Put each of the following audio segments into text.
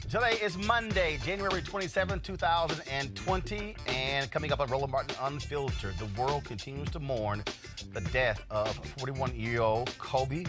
Today is Monday, January 27, 2020, and coming up on Roland Martin Unfiltered, the world continues to mourn the death of 41-year-old Kobe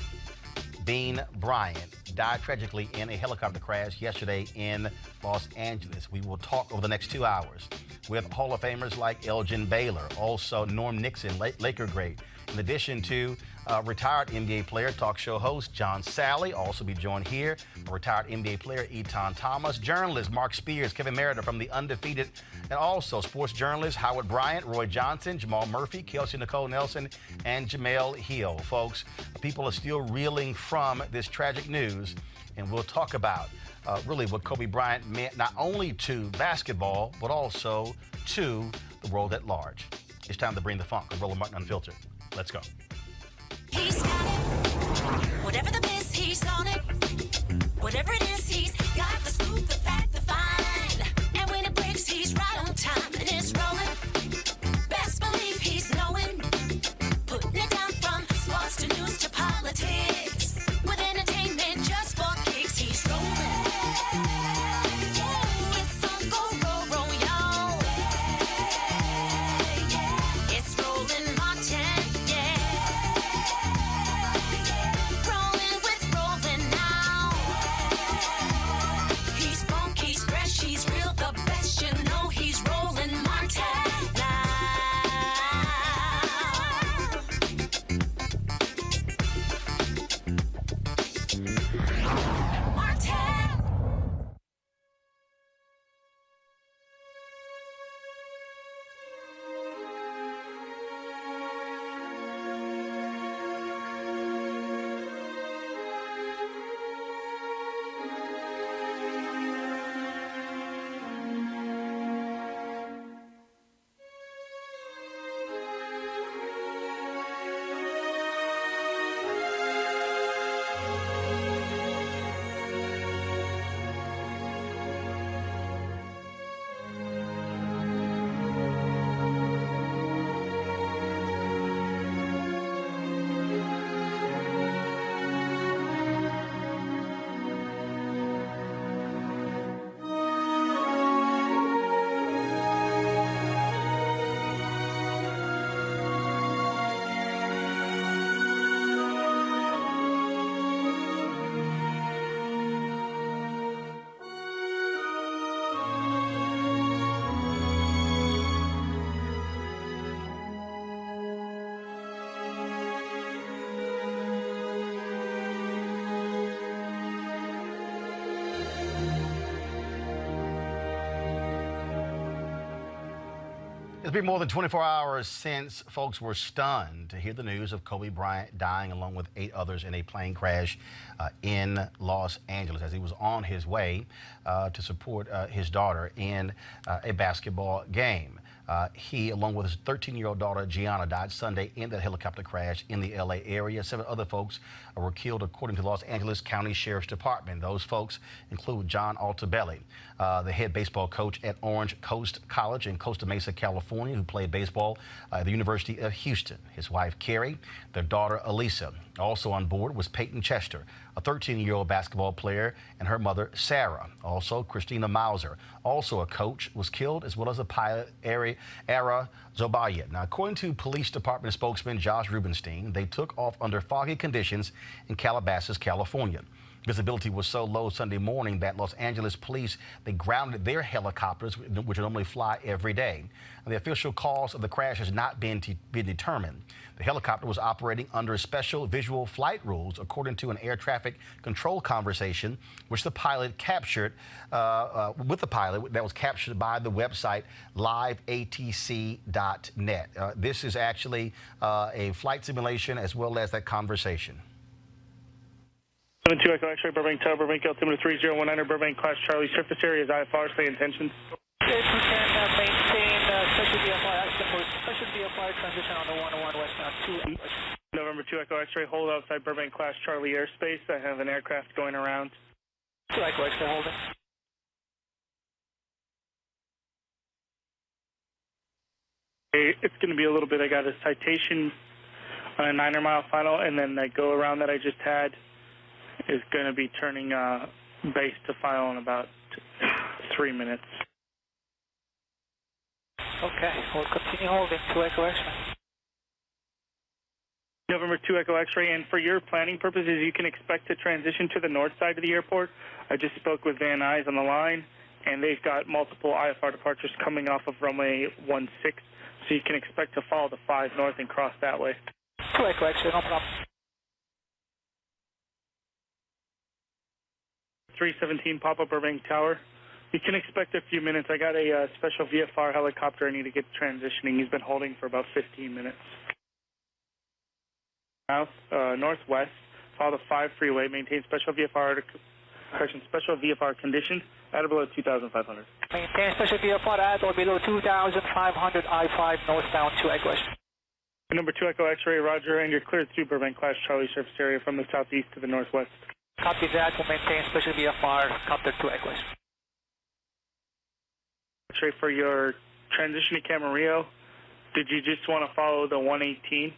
Bean Bryant. Died tragically in a helicopter crash yesterday in Los Angeles. We will talk over the next 2 hours with Hall of Famers like Elgin Baylor, also Norm Nixon, Laker great, in addition to retired NBA player, talk show host John Sally, also be joined here by retired NBA player Eton Thomas, journalist Mark Spears, Kevin Merida from The Undefeated, and also sports journalists Howard Bryant, Roy Johnson, Jamal Murphy, Kelsey Nicole Nelson, and Jamel Hill. Folks, people are still reeling from this tragic news, and we'll talk about really what Kobe Bryant meant not only to basketball, but also to the world at large. It's time to bring the funk on Roland Martin Unfiltered. Let's go. He's got it. Whatever the biz, he's on it. Whatever it is, he's got the scoop, the fact, the find. And when it breaks, he's right on time and it's rolling. Best believe he's knowing. Putting it down from sports to news to politics. With entertainment just for kicks, he's rolling. It's on go, roll, y'all. It's Roland Martin. It's been more than 24 hours since folks were stunned to hear the news of Kobe Bryant dying along with 8 others in a plane crash in Los Angeles as he was on his way to support his daughter in a basketball game. He, along with his 13-year-old daughter, Gianna, died Sunday in that helicopter crash in the L.A. area. 7 other folks were killed, according to the Los Angeles County Sheriff's Department. Those folks include John Altobelli, the head baseball coach at Orange Coast College in Costa Mesa, California, who played baseball at the University of Houston. His wife, Carrie, their daughter, Elisa. Also on board was Peyton Chester, a 13-year-old basketball player, and her mother, Sarah. Also, Christina Mauser, also a coach, was killed, as well as a pilot, Ara Zobayet. Now, according to police department spokesman Josh Rubenstein, they took off under foggy conditions in Calabasas, California. Visibility was so low Sunday morning that Los Angeles police, they grounded their helicopters, which normally fly every day. And the official cause of the crash has not been determined. The helicopter was operating under special visual flight rules, according to an air traffic control conversation, which the pilot captured, that was captured by the website liveatc.net. This is actually a flight simulation as well as that conversation. 72 Echo X-ray, Burbank Tower, Burbank altimeter 3019, Burbank class Charlie, surface area is IFR, stay intentions. Yes, we can maintain special VFR transition on the 101 westbound 2. November 2 Echo X-ray, hold outside Burbank class Charlie airspace. I have an aircraft going around. 2 Echo X-ray, holding. It's going to be a little bit. I got a citation on a 9-mile final, and then that go around that I just had is going to be turning base to final in about 3 minutes. Okay, we'll continue holding 2 Echo X-ray. November 2 Echo X-ray, and for your planning purposes, you can expect to transition to the north side of the airport. I just spoke with Van Nuys on the line, and they've got multiple IFR departures coming off of runway 16, so you can expect to follow the 5 north and cross that way. 2 Echo X-ray, no problem. 317 Pop-Up Burbank Tower. You can expect a few minutes. I got a special VFR helicopter I need to get transitioning. He's been holding for about 15 minutes. South, northwest, follow the 5 freeway, maintain special VFR condition at or below 2,500. Maintain special VFR at or below 2,500, I-5 northbound 2 Echo X-ray. Number 2 Echo X-ray, roger, and you're cleared through Burbank Class Charlie surface area from the southeast to the northwest. Copy that, we'll maintain special VFR, copter 2 Echo X-ray. X-ray for your transition to Camarillo, did you just want to follow the 118?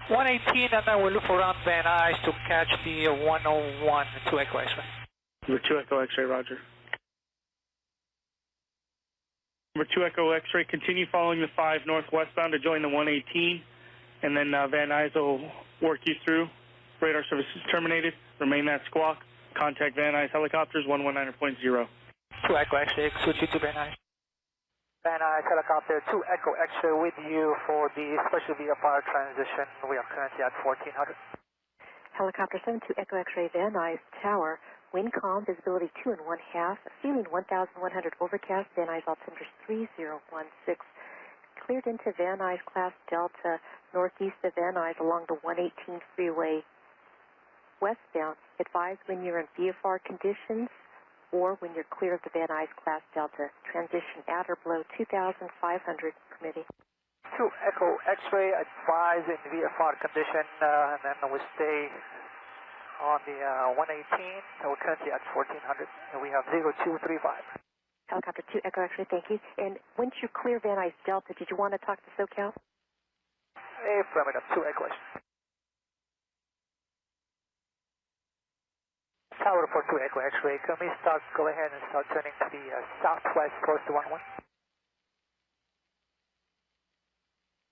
118, and then we'll look around Van Nuys to catch the 101 2 Echo X-ray. Number 2 Echo X-ray, roger. Number 2 Echo X-ray, continue following the 5 northwestbound to join the 118, and then Van Nuys will work you through. Radar service is terminated. Remain that squawk. Contact Van Nuys helicopters 119.0. 2 Echo X-ray, switch you to Van Nuys. Van Nuys helicopter 2 Echo X-ray with you for the special VFR transition. We are currently at 1400. Helicopter 72 Echo X-ray Van Nuys Tower. Wind calm, visibility 2 1/2, ceiling 1,100 overcast, Van Nuys altimeter 3016. Cleared into Van Nuys Class Delta, northeast of Van Nuys along the 118 freeway westbound. Advise when you're in VFR conditions or when you're clear of the Van Nuys Class Delta. Transition at or below 2,500, permitting. 2 Echo X-ray, advise in VFR condition, and then we'll stay on the 118, so we're currently at 1400, and we have 0235. Helicopter 2 Echo X-ray, thank you. And once you clear Van Nuys Delta, did you want to talk to SoCal? Affirmative, 2 Echo X-ray. Tower for 2 Echo X-ray, can we go ahead and start turning to the southwest close to 11?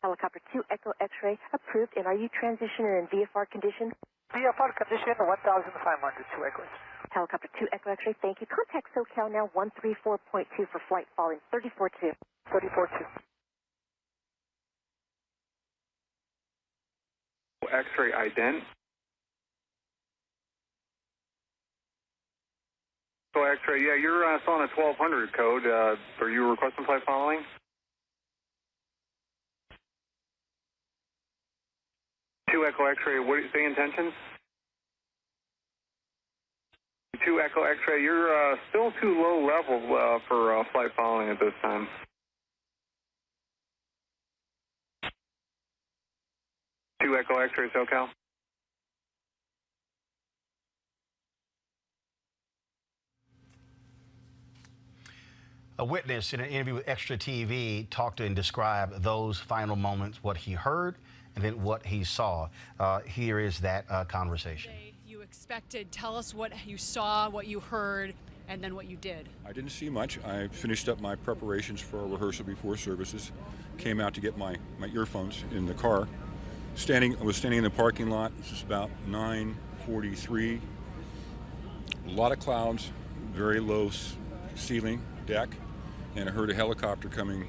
Helicopter 2 Echo X-ray, approved. And are you transitioning in VFR condition? VFR condition 1,500, 2 Echo X-ray. Helicopter 2 Echo X-ray, thank you. Contact SoCal now 134.2 for flight following 34-2. 34-2. X-ray ident. So X-ray, yeah, you're still on a 1200 code. Are you requesting flight following? Two Echo X-ray, what do you say intentions? 2 Echo X-ray, you're still too low level for flight following at this time. Two Echo X-ray, SoCal. A witness in an interview with Extra TV talked and described those final moments, what he heard and then what he saw. Here is that conversation. You expected, tell us what you saw, what you heard, and then what you did. I didn't see much. I finished up my preparations for a rehearsal before services, came out to get my earphones in the car. I was standing in the parking lot. This is about 9:43. A lot of clouds, very low ceiling, deck, and I heard a helicopter coming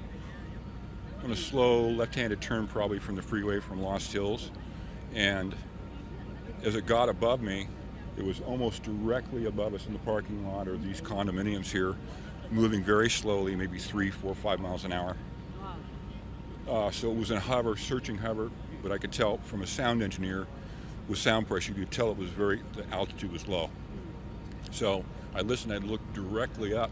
on a slow left-handed turn, probably from the freeway from Lost Hills. And as it got above me, it was almost directly above us in the parking lot or these condominiums here, moving very slowly, maybe 3, 4, 5 miles an hour. So it was in a hover, searching hover, but I could tell from a sound engineer with sound pressure, you could tell it was the altitude was low. So I listened, I looked directly up,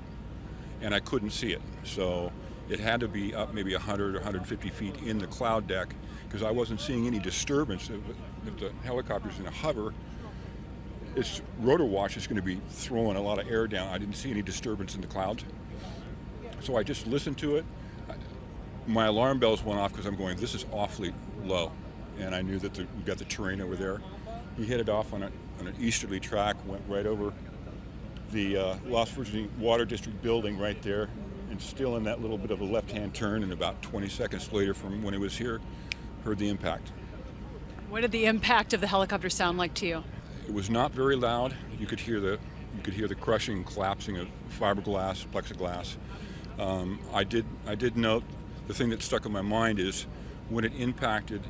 and I couldn't see it. So it had to be up maybe 100 or 150 feet in the cloud deck, because I wasn't seeing any disturbance. If the helicopter's in a hover, its rotor wash is going to be throwing a lot of air down. I didn't see any disturbance in the clouds. So I just listened to it. My alarm bells went off because I'm going, this is awfully low. And I knew that we got the terrain over there. He hit it off on an easterly track, went right over the Los Virginia Water District building right there, and still in that little bit of a left-hand turn, and about 20 seconds later from when it was here, heard the impact. What did the impact of the helicopter sound like to you? It was not very loud. You could hear the crushing and collapsing of fiberglass, plexiglass. I did note the thing that stuck in my mind is when it impacted,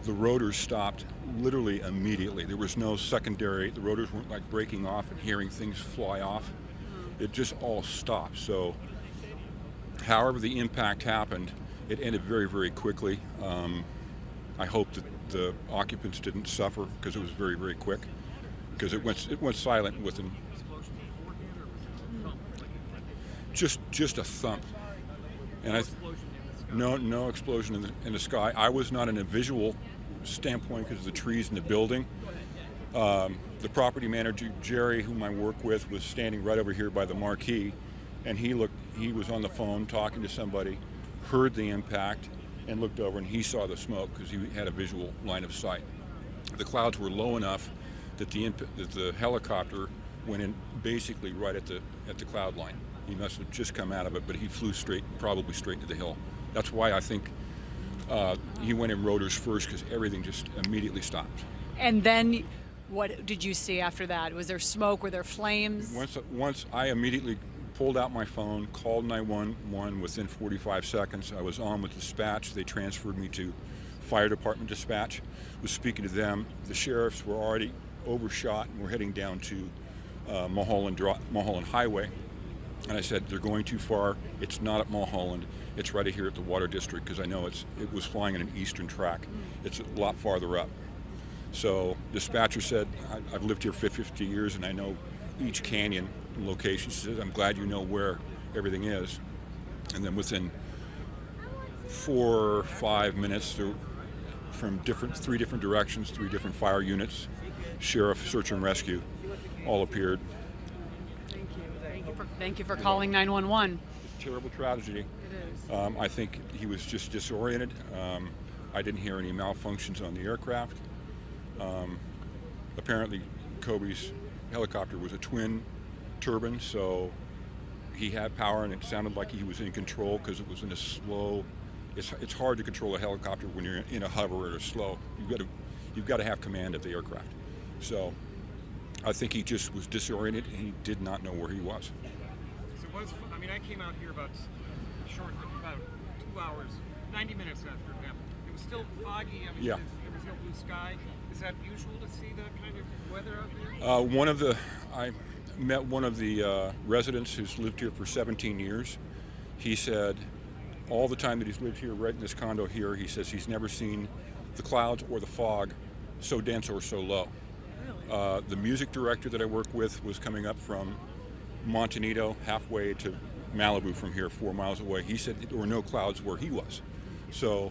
the rotors stopped literally immediately. There was no secondary. The rotors weren't like breaking off and hearing things fly off. It just all stopped. So, however the impact happened, it ended very, very quickly. I hope that the occupants didn't suffer because it was very, very quick. Because it went silent within just a thump, and no explosion in the sky. I was not in a visual standpoint because of the trees in the building. The property manager Jerry, whom I work with, was standing right over here by the marquee, and he was on the phone talking to somebody, heard the impact, and looked over, and he saw the smoke because he had a visual line of sight. The clouds were low enough that the helicopter went in basically right at the cloud line. He must have just come out of it, but he flew probably straight to the hill. That's why I think he went in rotors first, because everything just immediately stopped. And then what did you see after that? Was there smoke? Were there flames? Once I immediately pulled out my phone, called 911 within 45 seconds. I was on with dispatch. They transferred me to fire department dispatch. Was speaking to them. The sheriffs were already overshot and were heading down to Mulholland Highway. And I said, they're going too far. It's not at Mulholland. It's right here at the Water District, because I know it was flying in an eastern track. It's a lot farther up. So dispatcher said, I've lived here for 50 years and I know each canyon location. She says, I'm glad you know where everything is. And then within 4 or 5 minutes, from three different directions, 3 different fire units, sheriff, search and rescue, all appeared. Thank you for calling 911. It's a terrible tragedy. It is. I think he was just disoriented. I didn't hear any malfunctions on the aircraft. Apparently, Kobe's helicopter was a twin turbine, so he had power, and it sounded like he was in control because it was in a slow. It's hard to control a helicopter when you're in a hover or a slow. You've got to have command of the aircraft. So I think he just was disoriented and he did not know where he was. So I came out here about 2 hours, 90 minutes after it happened. It was still foggy. Yeah. There was no blue sky. Is that usual to see that kind of weather out there? I met one of the residents who's lived here for 17 years. He said all the time that he's lived here, right in this condo here, he says he's never seen the clouds or the fog so dense or so low. Really? The music director that I work with was coming up from Montanito, halfway to Malibu from here, 4 miles away. He said there were no clouds where he was. So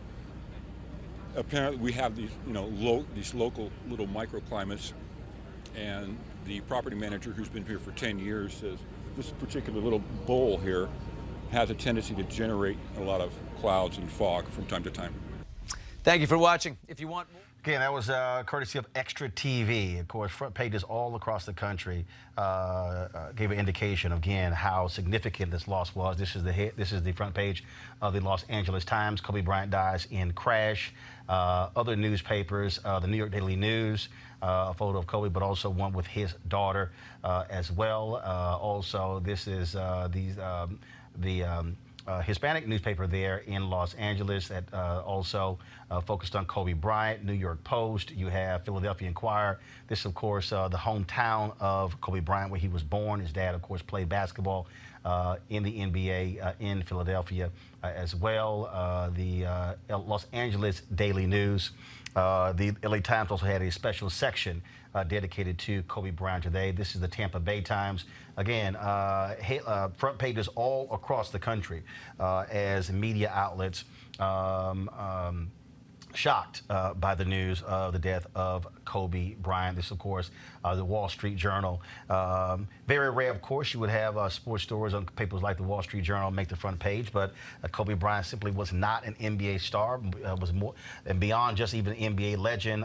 apparently we have these, these local little microclimates, and the property manager, who's been here for 10 years, says this particular little bowl here has a tendency to generate a lot of clouds and fog from time to time. Thank you for watching. If you want more. Again, that was courtesy of Extra TV. Of course, front pages all across the country gave an indication, again, how significant this loss was. This is the front page of the Los Angeles Times. Kobe Bryant dies in crash. Other newspapers, the New York Daily News, a photo of Kobe, but also one with his daughter as well. Also, this is the Hispanic newspaper there in Los Angeles that also focused on Kobe Bryant. New York Post, you have Philadelphia Inquirer. This, of course, the hometown of Kobe Bryant, where he was born. His dad, of course, played basketball in the NBA in Philadelphia as well. The Los Angeles Daily News. The LA Times also had a special section dedicated to Kobe Bryant today. This is the Tampa Bay Times. Again, front pages all across the country as media outlets shocked by the news of the death of Kobe Bryant. This, of course, the Wall Street Journal. Very rare, of course, you would have sports stories on papers like the Wall Street Journal make the front page, but Kobe Bryant simply was not an NBA star, was more and beyond just even an NBA legend,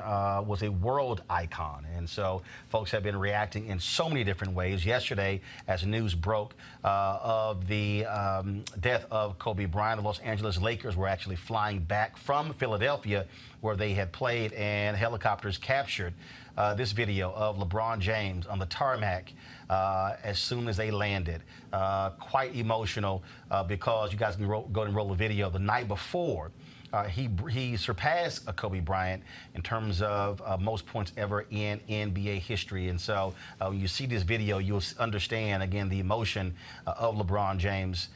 was a world icon. And so folks have been reacting in so many different ways. Yesterday, as news broke of the death of Kobe Bryant, the Los Angeles Lakers were actually flying back from Philadelphia, where they had played, and helicopters captured this video of LeBron James on the tarmac as soon as they landed. Quite emotional because you guys can go and roll the video. The night before, he surpassed Kobe Bryant in terms of most points ever in NBA history. And so when you see this video, you'll understand, again, the emotion of LeBron James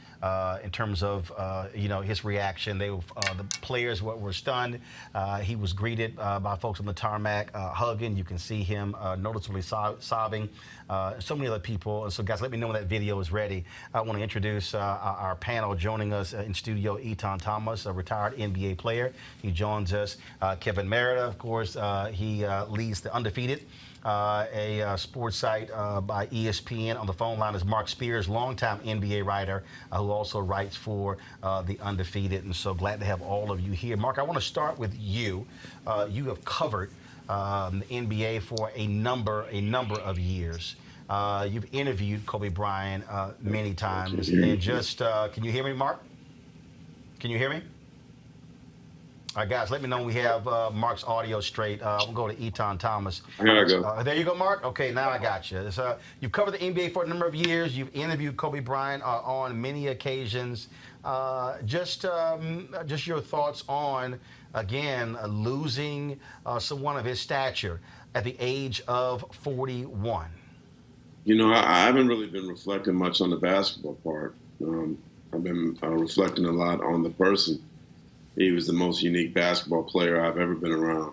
in terms of, his reaction. The players were stunned. He was greeted by folks on the tarmac, hugging. You can see him noticeably sobbing. So many other people. So, guys, let me know when that video is ready. I want to introduce our panel. Joining us in studio, Etan Thomas, a retired NBA player. He joins us. Kevin Merida, of course, he leads the Undefeated, a sports site by ESPN. On the phone line is Mark Spears, longtime NBA writer who also writes for the Undefeated. And so glad to have all of you here. Mark, I want to start with you. You have covered the NBA for a number of years. You've interviewed Kobe Bryant many times. And just, can you hear me, Mark? Can you hear me? All right, guys, let me know when we have Mark's audio straight. We'll go to Etan Thomas. Here I go. There you go, Mark. Okay, now I got you. You've covered the NBA for a number of years. You've interviewed Kobe Bryant on many occasions. Just your thoughts on, again, losing someone of his stature at the age of 41. You know, I haven't really been reflecting much on the basketball part. I've been reflecting a lot on the person. He was the most unique basketball player I've ever been around.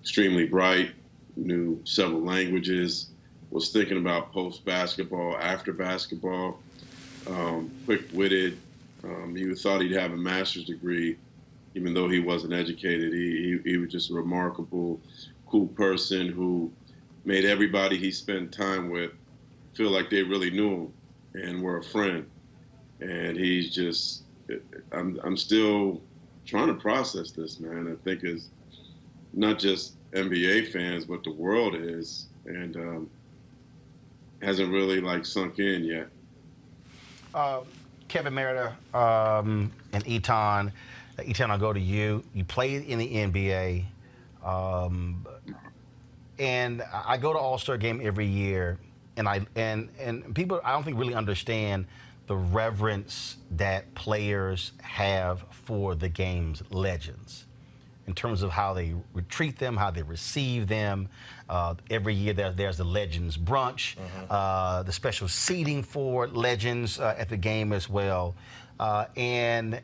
Extremely bright, knew several languages, was thinking about post-basketball, after basketball, quick-witted. He thought he'd have a master's degree, even though he wasn't educated. He was just a remarkable, cool person who made everybody he spent time with feel like they really knew him and were a friend. And he's just, I'm still trying to process this, man. I think it's not just NBA fans, but the world is, and hasn't really sunk in yet. Kevin Merida and Etan, I'll go to you. You played in the NBA, and I go to All-Star Game every year, and people I don't think really understand the reverence that players have for the game's legends in terms of how they treat them, how they receive them. Every year there's the Legends Brunch, the special seating for legends at the game as well. And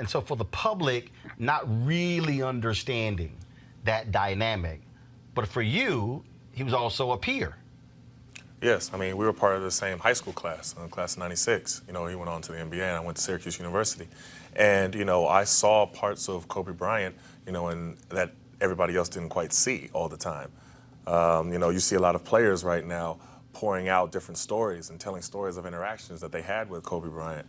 so for the public not really understanding that dynamic, but for you, he was also a peer. Yes, I mean, we were part of the same high school class, class of 96. You know, he went on to the NBA, and I went to Syracuse University. And, you know, I saw parts of Kobe Bryant, you know, and that everybody else didn't quite see all the time. You know, you see a lot of players right now pouring out different stories and telling stories of interactions that they had with Kobe Bryant,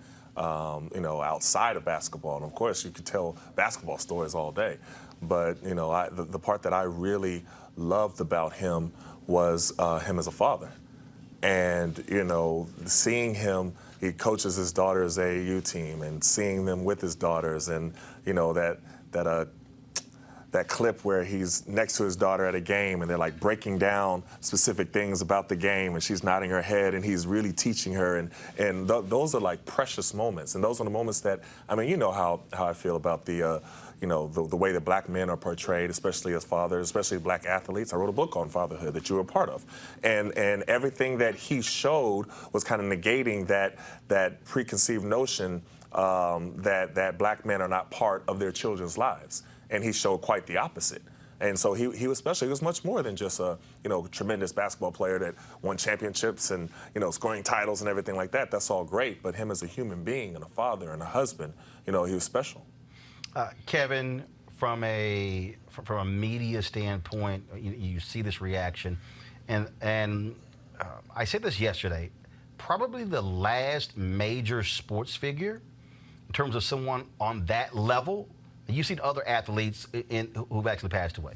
you know, outside of basketball. And, of course, you could tell basketball stories all day. But, you know, the part that I really loved about him was him as a father. And, you know, seeing him, he coaches his daughter's AAU team, and seeing them with his daughters, and, you know, that clip where he's next to his daughter at a game and they're like breaking down specific things about the game, and she's nodding her head and he's really teaching her, and those are like precious moments. And those are the moments that, I mean, you know how I feel about the you know, the way that black men are portrayed, especially as fathers, especially black athletes. I wrote a book on fatherhood that you were a part of. And everything that he showed was kind of negating that preconceived notion that black men are not part of their children's lives. And he showed quite the opposite. And so he was special. He was much more than just a, you know, tremendous basketball player that won championships and, you know, scoring titles and everything like that. That's all great. But him as a human being and a father and a husband, you know, he was special. Kevin, from a media standpoint, you see this reaction, and I said this yesterday. Probably the last major sports figure in terms of someone on that level. You've seen other athletes who've actually passed away.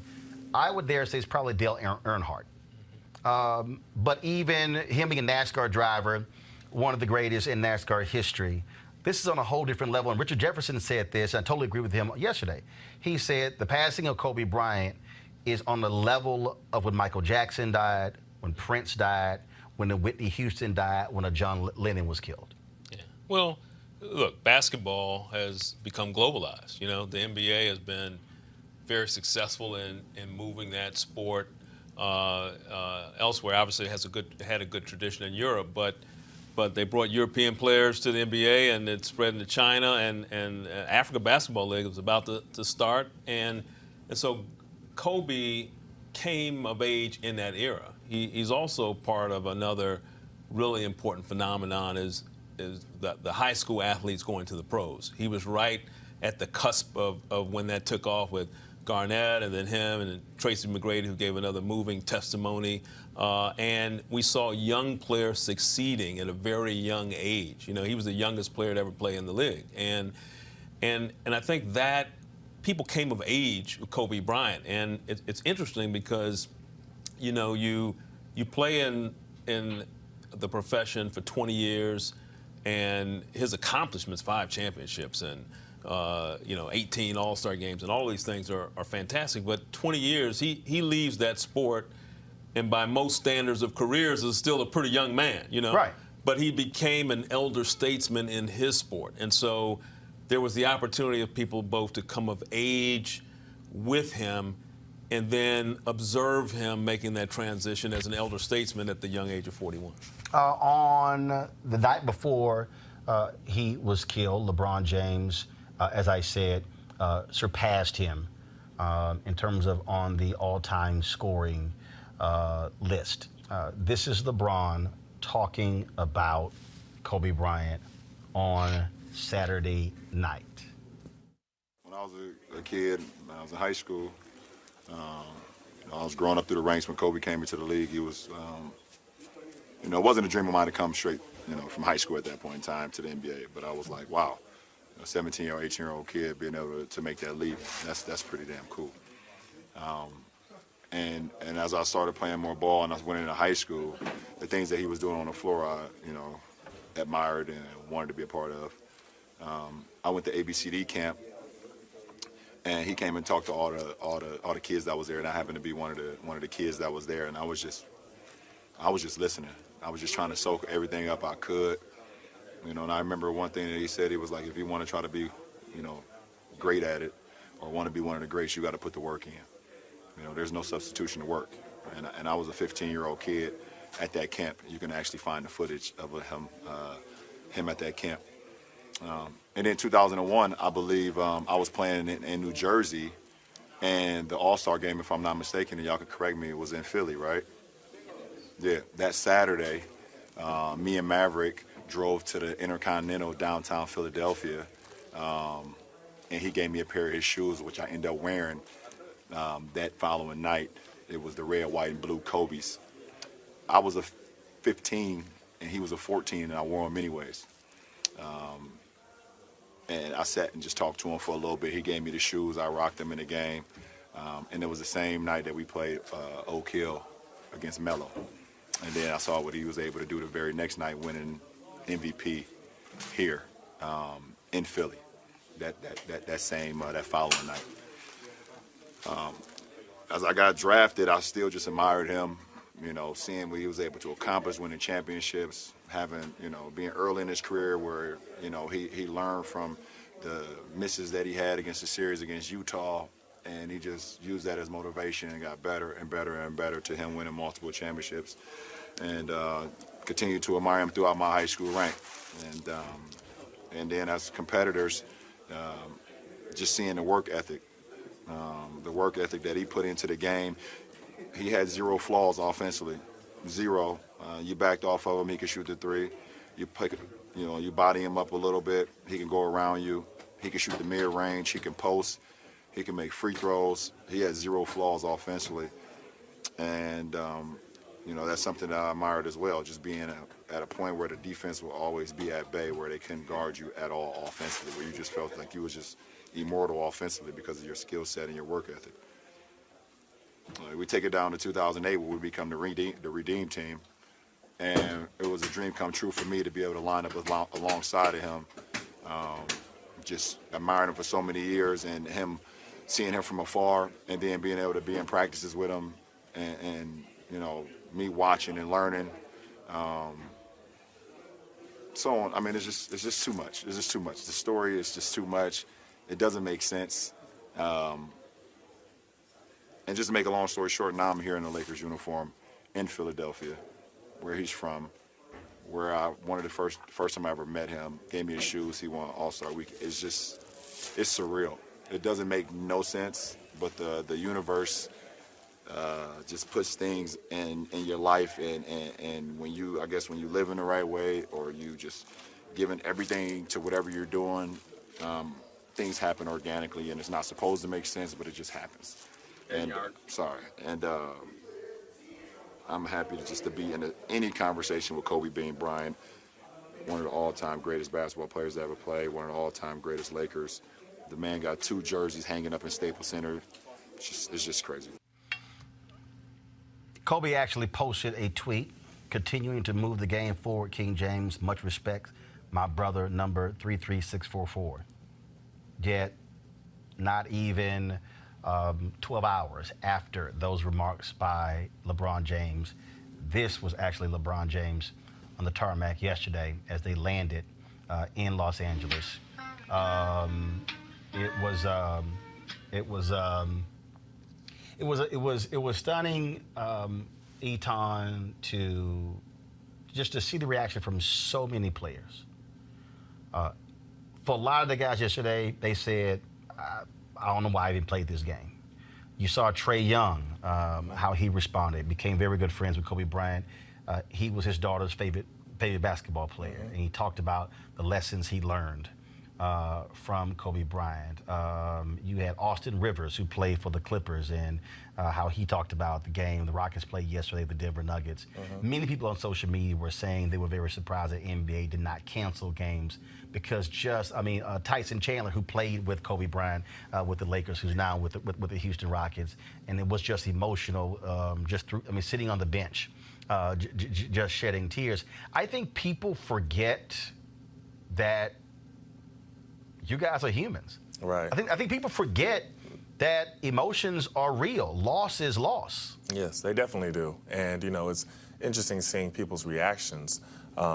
I would dare say it's probably Dale Earnhardt. But even him being a NASCAR driver, one of the greatest in NASCAR history, this is on a whole different level. And Richard Jefferson said this, and I totally agree with him yesterday. He said the passing of Kobe Bryant is on the level of when Michael Jackson died, when Prince died, when a Whitney Houston died, when a John Lennon was killed. Yeah. Well, look, basketball has become globalized. You know, the NBA has been very successful in moving that sport elsewhere. Obviously, it had a good tradition in Europe, but they brought European players to the NBA, and it spread into China, and Africa Basketball League was about to start, and so Kobe came of age in that era. He's also part of another really important phenomenon is the high school athletes going to the pros. He was right at the cusp of when that took off with Garnett and then him and then Tracy McGrady, who gave another moving testimony. And we saw young players succeeding at a very young age. You know, he was the youngest player to ever play in the league. And I think that people came of age with Kobe Bryant. And it's interesting because, you know, you play in the profession for 20 years, and his accomplishments, 5 championships and 18 All-Star games, and all these things are fantastic. But 20 years, he leaves that sport, and by most standards of careers, is still a pretty young man, you know. Right. But he became an elder statesman in his sport, and so there was the opportunity of people both to come of age with him and then observe him making that transition as an elder statesman at the young age of 41. On the night before he was killed, LeBron James, as I said, surpassed him in terms of on the all-time scoring list. This is LeBron talking about Kobe Bryant on Saturday night. When I was a kid, when I was in high school, I was growing up through the ranks when Kobe came into the league. He was, it wasn't a dream of mine to come straight, from high school at that point in time to the NBA. But I was like, wow, a 17-year-old, 18-year-old kid being able to make that leap, that's pretty damn cool. And as I started playing more ball and I went into high school, the things that he was doing on the floor, I, admired and wanted to be a part of. I went to ABCD camp, and he came and talked to all the kids that was there, and I happened to be one of the kids that was there, and I was just listening. I was just trying to soak everything up I could, and I remember one thing that he said. He was like, if you want to try to be, great at it, or want to be one of the greats, you got to put the work in. There's no substitution to work. And I was a 15-year-old kid at that camp. You can actually find the footage of him at that camp. And in 2001, I believe I was playing in New Jersey, and the All-Star game, if I'm not mistaken, and y'all could correct me, was in Philly, right? Yeah, that Saturday, me and Maverick drove to the Intercontinental downtown Philadelphia, and he gave me a pair of his shoes, which I ended up wearing that following night. It was the red, white, and blue Kobe's. I was a 15, and he was a 14, and I wore them anyways. And I sat and just talked to him for a little bit. He gave me the shoes. I rocked them in the game. And it was the same night that we played Oak Hill against Melo. And then I saw what he was able to do the very next night, winning MVP here in Philly. That following night. As I got drafted, I still just admired him, seeing what he was able to accomplish, winning championships, being early in his career where, he learned from the misses that he had against the series against Utah, and he just used that as motivation and got better and better and better to him winning multiple championships, and continued to admire him throughout my high school rank. And then as competitors, just seeing the work ethic that he put into the game. He had zero flaws offensively, zero. You backed off of him, he could shoot the three. You body him up a little bit, he can go around you. He can shoot the mid-range, he can post. He can make free throws. He has zero flaws offensively. And, you know, that's something that I admired as well, just being at a point where the defense will always be at bay, where they couldn't guard you at all offensively, where you just felt like you was just immortal offensively because of your skill set and your work ethic. We take it down to 2008 where we become the redeem team. And it was a dream come true for me to be able to line up alongside of him. Just admiring him for so many years, and seeing him from afar, and then being able to be in practices with him, and you know, me watching and learning. So on. I mean, it's just too much. It's just too much. The story is just too much. It doesn't make sense. And just to make a long story short, now I'm here in the Lakers uniform in Philadelphia, where he's from, where one of the first time I ever met him, gave me his shoes, he won All-Star Week. It's surreal. It doesn't make no sense, but the universe just puts things in your life, and when you live in the right way, or you just giving everything to whatever you're doing, things happen organically, and it's not supposed to make sense, but it just happens. I'm happy to be in any conversation with Kobe Bean Bryant, one of the all-time greatest basketball players to ever play, one of the all-time greatest Lakers. The man got 2 jerseys hanging up in Staples Center. It's just crazy. Kobe actually posted a tweet continuing to move the game forward. King James, much respect, my brother, number 33644. Yet, not even 12 hours after those remarks by LeBron James, this was actually LeBron James on the tarmac yesterday as they landed in Los Angeles. It was stunning, Eton, to see the reaction from so many players. For a lot of the guys yesterday, they said, I don't know why I even played this game. You saw Trae Young, how he responded, became very good friends with Kobe Bryant. He was his daughter's favorite basketball player, and he talked about the lessons he learned from Kobe Bryant. You had Austin Rivers, who played for the Clippers, and how he talked about the game the Rockets played yesterday, the Denver Nuggets. Many people on social media were saying they were very surprised that NBA did not cancel games because Tyson Chandler, who played with Kobe Bryant with the Lakers, who's now with the Houston Rockets, and it was just emotional, sitting on the bench, just shedding tears. I think people forget that you guys are humans. Right. I think people forget that emotions are real. Loss is loss. Yes, they definitely do. And, it's interesting seeing people's reactions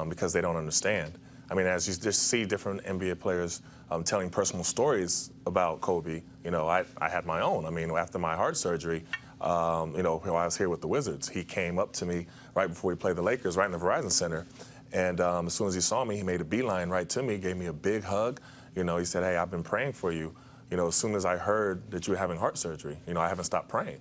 because they don't understand. I mean, as you just see different NBA players telling personal stories about Kobe, I had my own. I mean, after my heart surgery, while I was here with the Wizards, he came up to me right before we played the Lakers, right in the Verizon Center. And as soon as he saw me, he made a beeline right to me, gave me a big hug. He said, hey, I've been praying for you. As soon as I heard that you were having heart surgery, I haven't stopped praying.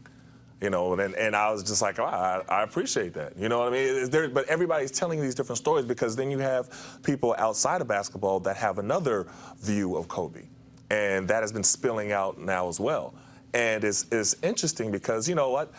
And I was just like, oh, I appreciate that. You know what I mean? But everybody's telling these different stories because then you have people outside of basketball that have another view of Kobe. And that has been spilling out now as well. And it's interesting because, you know what?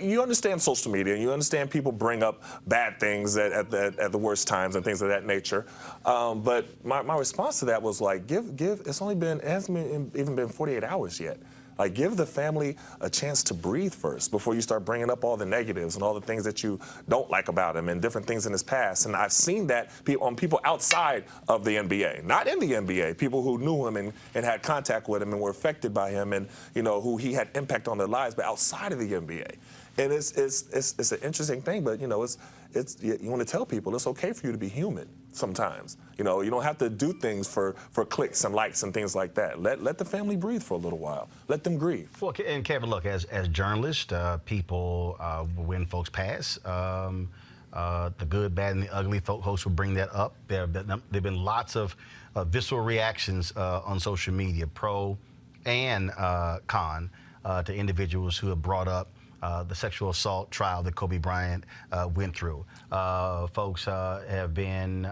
You understand social media, you understand people bring up bad things at the worst times and things of that nature. But my response to that was like, it hasn't even been 48 hours yet. Like, give the family a chance to breathe first before you start bringing up all the negatives and all the things that you don't like about him and different things in his past. And I've seen that on people outside of the NBA, not in the NBA, people who knew him and had contact with him and were affected by him and, who he had impact on their lives, but outside of the NBA. And it's an interesting thing, but, you want to tell people it's okay for you to be human sometimes. You don't have to do things for clicks and likes and things like that. Let the family breathe for a little while. Let them grieve. Well, and Kevin, look, as journalists, people, when folks pass, the good, bad, and the ugly, folks will bring that up. There have been lots of visceral reactions on social media, pro and con, to individuals who have brought up the sexual assault trial that Kobe Bryant went through. Folks have been,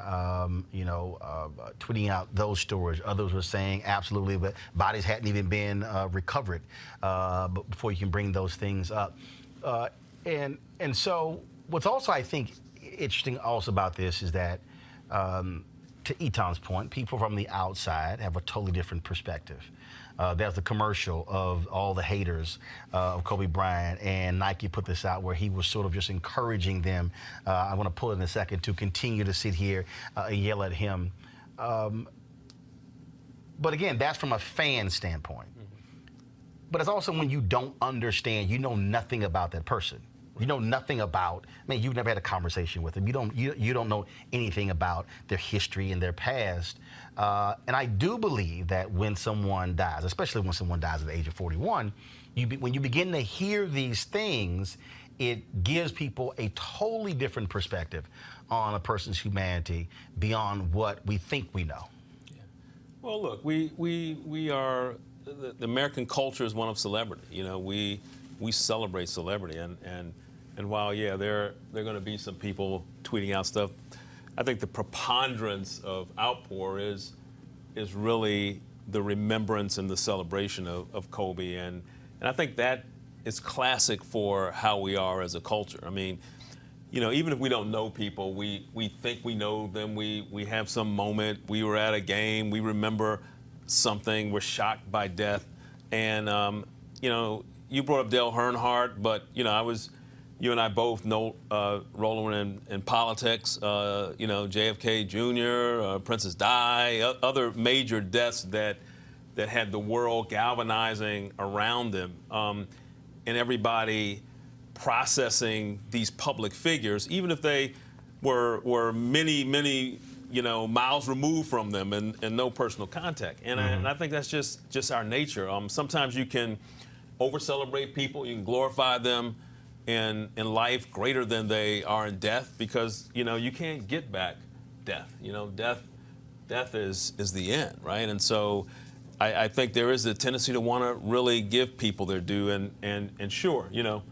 tweeting out those stories. Others were saying absolutely, but bodies hadn't even been recovered before you can bring those things up. And so what's also, I think, interesting also about this is that, to Eton's point, people from the outside have a totally different perspective. There's the commercial of all the haters of Kobe Bryant, and Nike put this out where he was sort of just encouraging them. I want to pull it in a second to continue to sit here and yell at him. But again, that's from a fan standpoint. But it's also when you don't understand, you know nothing about that person. You know nothing about, you've never had a conversation with them. You don't know anything about their history and their past. And I do believe that when someone dies, especially when someone dies at the age of 41, when you begin to hear these things, it gives people a totally different perspective on a person's humanity beyond what we think we know. Yeah. Well, look, we are, the American culture is one of celebrity. You know, we celebrate celebrity, and while, yeah, there are going to be some people tweeting out stuff, I think the preponderance of outpour is really the remembrance and the celebration of Kobe. And I think that is classic for how we are as a culture. I mean, you know, even if we don't know people, we think we know them. We have some moment. We were at a game. We remember something. We're shocked by death. And, you know, you brought up Dale Earnhardt, but, you know, you and I both know Roland in politics, you know, JFK Jr., Princess Di, other major deaths that had the world galvanizing around them, and everybody processing these public figures, even if they were many, you know, miles removed from them and no personal contact. And, and I think that's just our nature. Sometimes you can over-celebrate people, you can glorify them in life greater than they are in death, because, you know, you can't get back death. You know, death is the end, right? And so I think there is a tendency to want to really give people their due, and sure, you know,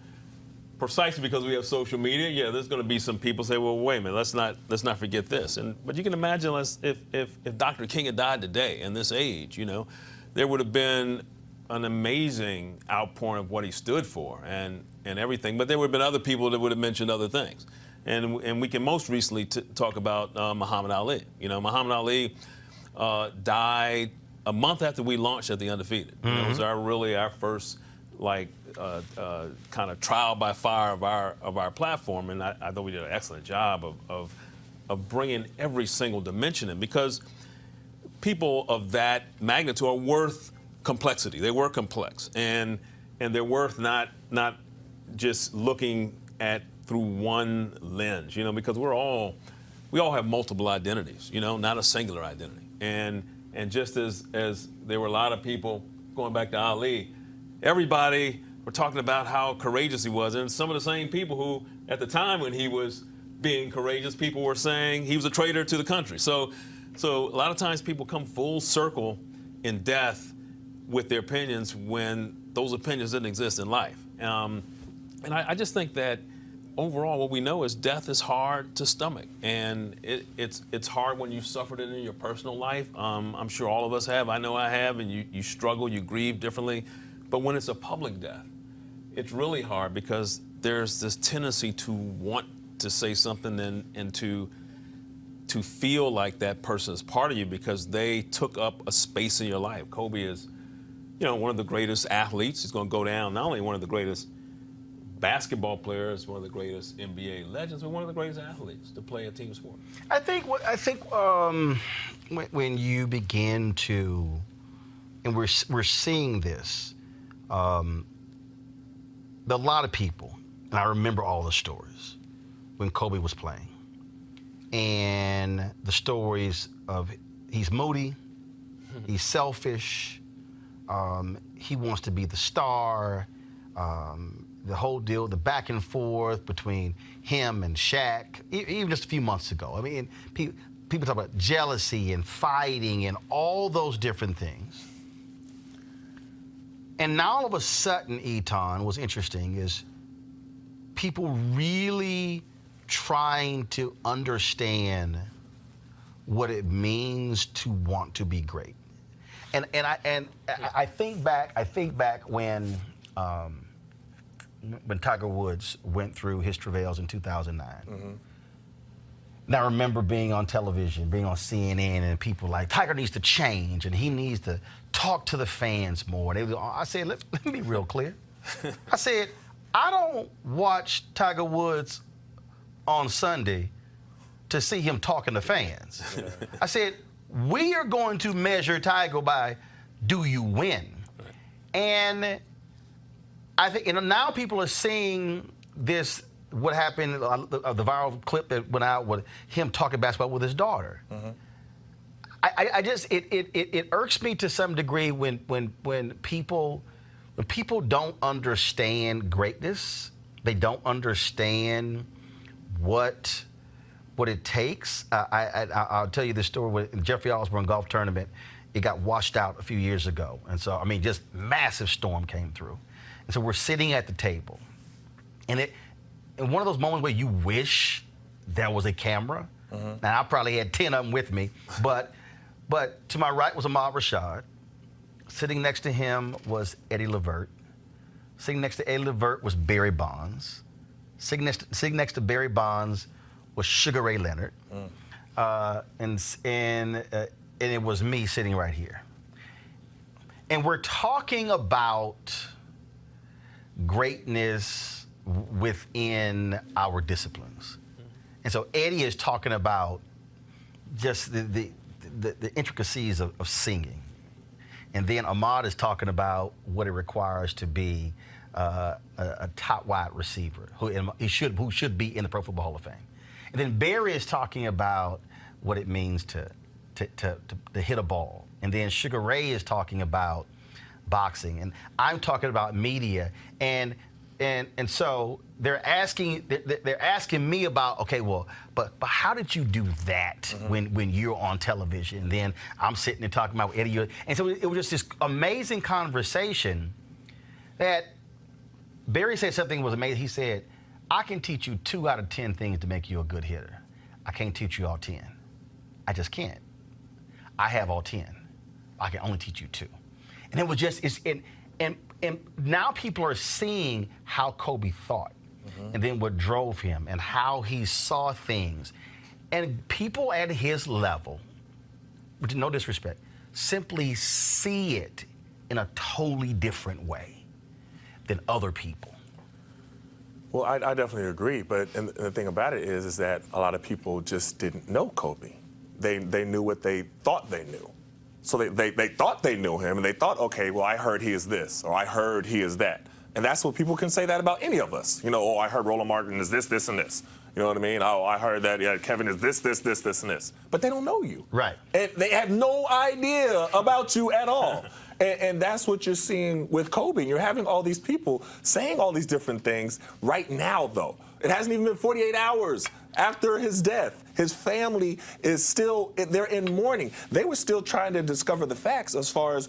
precisely because we have social media, yeah, there's going to be some people say, well, wait a minute, let's not forget this. But you can imagine if Dr. King had died today in this age, you know, there would have been an amazing outpouring of what he stood for and everything. But there would have been other people that would have mentioned other things. And we can most recently talk about Muhammad Ali. You know, Muhammad Ali died a month after we launched at the Undefeated. You know, it was our first kind of trial by fire of our platform, and I thought we did an excellent job of bringing every single dimension in, because people of that magnitude are worth complexity. They were complex, and they're worth not just looking at through one lens, you know, because we all have multiple identities, you know, not a singular identity. And just as there were a lot of people going back to Ali, everybody were talking about how courageous he was, and some of the same people who, at the time when he was being courageous, people were saying he was a traitor to the country. So a lot of times people come full circle in death with their opinions when those opinions didn't exist in life. And I just think that overall what we know is death is hard to stomach, and it's hard when you've suffered it in your personal life. I'm sure all of us have. I know I have, and you struggle, you grieve differently. But when it's a public death, it's really hard, because there's this tendency to want to say something and to feel like that person is part of you because they took up a space in your life. Kobe is, you know, one of the greatest athletes. He's going to go down not only one of the greatest basketball players, one of the greatest NBA legends, but one of the greatest athletes to play a team sport. I think when you begin to, and we're seeing this, a lot of people, and I remember all the stories when Kobe was playing, and the stories of he's moody, he's selfish, he wants to be the star, the whole deal, the back and forth between him and Shaq, even just a few months ago. I mean, people talk about jealousy and fighting and all those different things. And now all of a sudden, Eton, what's interesting is people really trying to understand what it means to want to be great. And I think back when Tiger Woods went through his travails in 2009. Mm-hmm. And I remember being on television, being on CNN, and people like, Tiger needs to change, and he needs to talk to the fans more. I said, let me be real clear. I said, I don't watch Tiger Woods on Sunday to see him talking to fans. Yeah. I said, we are going to measure Tiger by, do you win? Right. And I think, now people are seeing this, what happened, the viral clip that went out with him talking basketball with his daughter. Mm-hmm. I just, it irks me to some degree when people don't understand greatness, they don't understand what it takes. I'll tell you this story with the Jeffrey Osborne golf tournament. It got washed out a few years ago. And so, just massive storm came through. And so we're sitting at the table. And one of those moments where you wish there was a camera. Mm-hmm. And I probably had 10 of them with me. But to my right was Ahmad Rashad. Sitting next to him was Eddie Levert. Sitting next to Eddie Levert was Barry Bonds. Sitting next to Barry Bonds was Sugar Ray Leonard. And it was me sitting right here. And we're talking about greatness within our disciplines. And so Eddie is talking about just the intricacies of singing. And then Ahmad is talking about what it requires to be a top wide receiver who should be in the Pro Football Hall of Fame. And then Barry is talking about what it means to hit a ball. And then Sugar Ray is talking about boxing. And I'm talking about media. And so they're asking me about, okay, well, but how did you do that mm-hmm. when you're on television? And then I'm sitting there talking about Eddie. And so it was just this amazing conversation that Barry said something was amazing. He said, I can teach you 2 out of 10 things to make you a good hitter. I can't teach you all 10. I just can't. I have all 10. I can only teach you 2. And it was just, and now people are seeing how Kobe thought mm-hmm. and then what drove him and how he saw things. And people at his level, with no disrespect, simply see it in a totally different way than other people. Well, I definitely agree, but and the thing about it is that a lot of people just didn't know Kobe. They knew what they thought they knew. So they thought they knew him, and they thought, okay, well, I heard he is this, or I heard he is that. And that's what people can say that about any of us. Oh, I heard Roland Martin is this, this, and this. You know what I mean? Oh, I heard that Kevin is this, this, this, this, and this. But they don't know you. Right. And they have no idea about you at all. And that's what you're seeing with Kobe. You're having all these people saying all these different things right now, though. It hasn't even been 48 hours after his death. His family is still, they're in mourning. They were still trying to discover the facts as far as,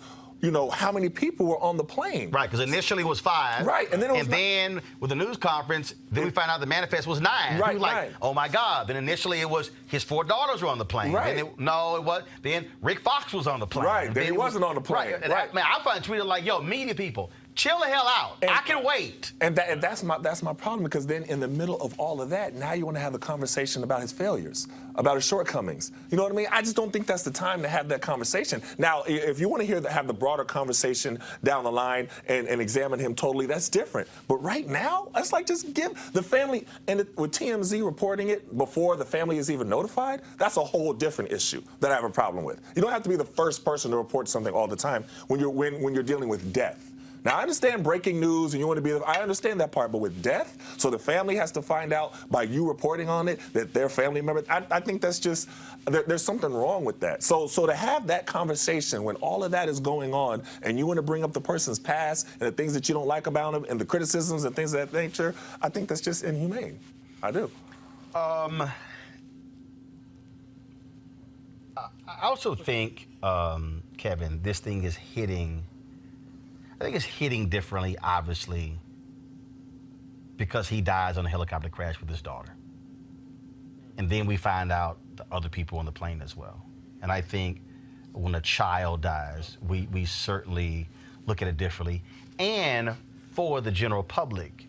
how many people were on the plane. Right, because initially it was 5. Right, and then it was then with the news conference, then we found out the manifest was 9. Right, we were like, oh my God. Then initially it was his 4 daughters were on the plane. Right. Then it was. Then Rick Fox was on the plane. Right, then he wasn't on the plane. Right. I find tweeted like, yo, media people, chill the hell out. I can wait. And that's my problem, because then in the middle of all of that, now you want to have a conversation about his failures, about his shortcomings. You know what I mean? I just don't think that's the time to have that conversation. Now, if you want to have the broader conversation down the line and examine him totally, that's different. But right now, that's like just give the family, and with TMZ reporting it before the family is even notified, that's a whole different issue that I have a problem with. You don't have to be the first person to report something all the time when you're dealing with death. Now, I understand breaking news and you want to be, I understand that part, but with death, so the family has to find out by you reporting on it that their family member, I think that's just, there's something wrong with that. So to have that conversation when all of that is going on and you want to bring up the person's past and the things that you don't like about him and the criticisms and things of that nature, I think that's just inhumane. I do. I also think, Kevin, this thing is hitting, I think it's hitting differently, obviously, because he dies on a helicopter crash with his daughter. And then we find out the other people on the plane as well. And I think when a child dies, we certainly look at it differently. And for the general public,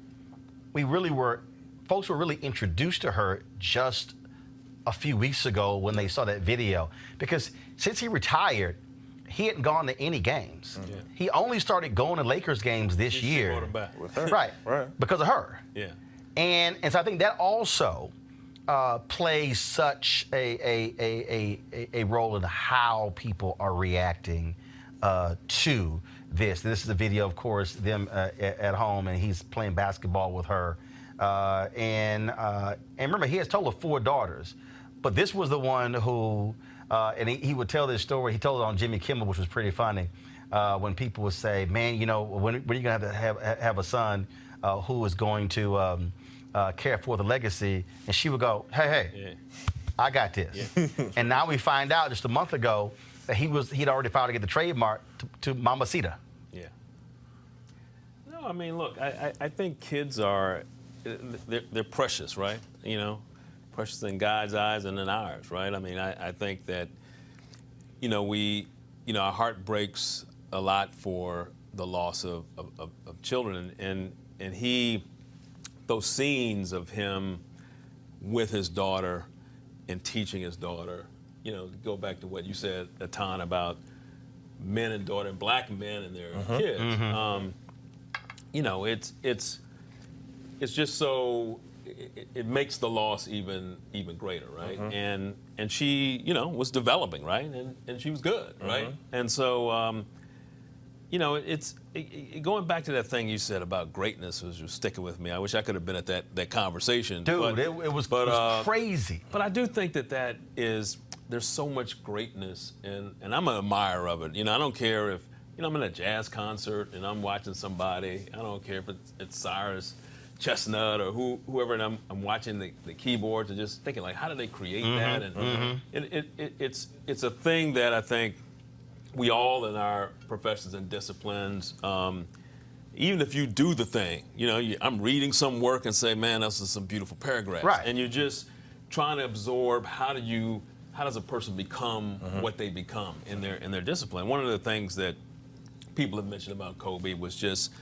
folks were really introduced to her just a few weeks ago when they saw that video. Because since he retired, he hadn't gone to any games. Yeah. He only started going to Lakers games this year. Brought him back. With her. Right. Because of her. Yeah. And so I think that also plays such a role in how people are reacting to this. This is a video, of course, them at home, and he's playing basketball with her. And remember, he has a total of 4 daughters, but this was the one who, and he would tell this story. He told it on Jimmy Kimmel, which was pretty funny, when people would say, man, you know, when are you going to have a son who is going to care for the legacy? And she would go, hey, I got this. Yeah. And now we find out just a month ago that he'd already filed to get the trademark to Mamacita. Yeah. No, I mean, look, I think kids are, they're precious, right? You know, precious in God's eyes and in ours, right? I mean, I think that, you know, our heart breaks a lot for the loss of children, and those scenes of him with his daughter and teaching his daughter, you know, go back to what you said, Atan, about men and daughter, and black men and their kids. You know, it's just so it makes the loss even greater, right? And she, you know, was developing, right? And she was good, right? And so, you know, it's going back to that thing you said about greatness was sticking with me. I wish I could have been at that conversation. Dude, it was crazy. But I do think that there's so much greatness, and I'm an admirer of it. You know, I don't care if, you know, I'm in a jazz concert and I'm watching somebody. I don't care if it's Cyrus Chestnut or whoever, and I'm watching the keyboards and just thinking, like, how did they create that? And it's a thing that I think we all in our professions and disciplines, even if you do the thing, you know, I'm reading some work and say, man, this is some beautiful paragraphs. Right. And you're just trying to absorb how does a person become what they become in their discipline. One of the things that people have mentioned about Kobe was just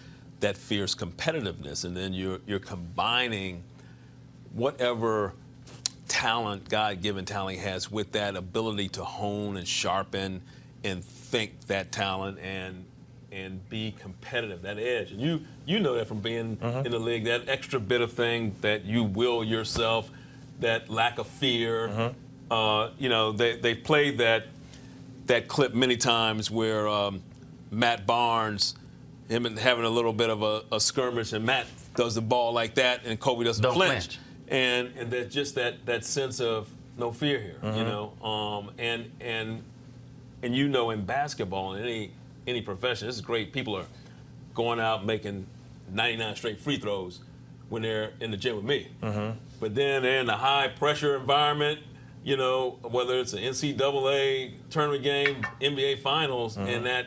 that fierce competitiveness, and then you're combining whatever talent, God-given talent he has, with that ability to hone and sharpen and think that talent and be competitive, that edge. And you know that from being in the league, that extra bit of thing that you will yourself, that lack of fear. You know, they played that clip many times where Matt Barnes, him having a little bit of a skirmish, and Matt does the ball like that, and Kobe doesn't flinch. And that just that sense of no fear here, you know. And you know, in basketball, in any profession, this is great. People are going out making 99 straight free throws when they're in the gym with me. But then they're in a high pressure environment, you know, whether it's an NCAA tournament game, NBA finals, and that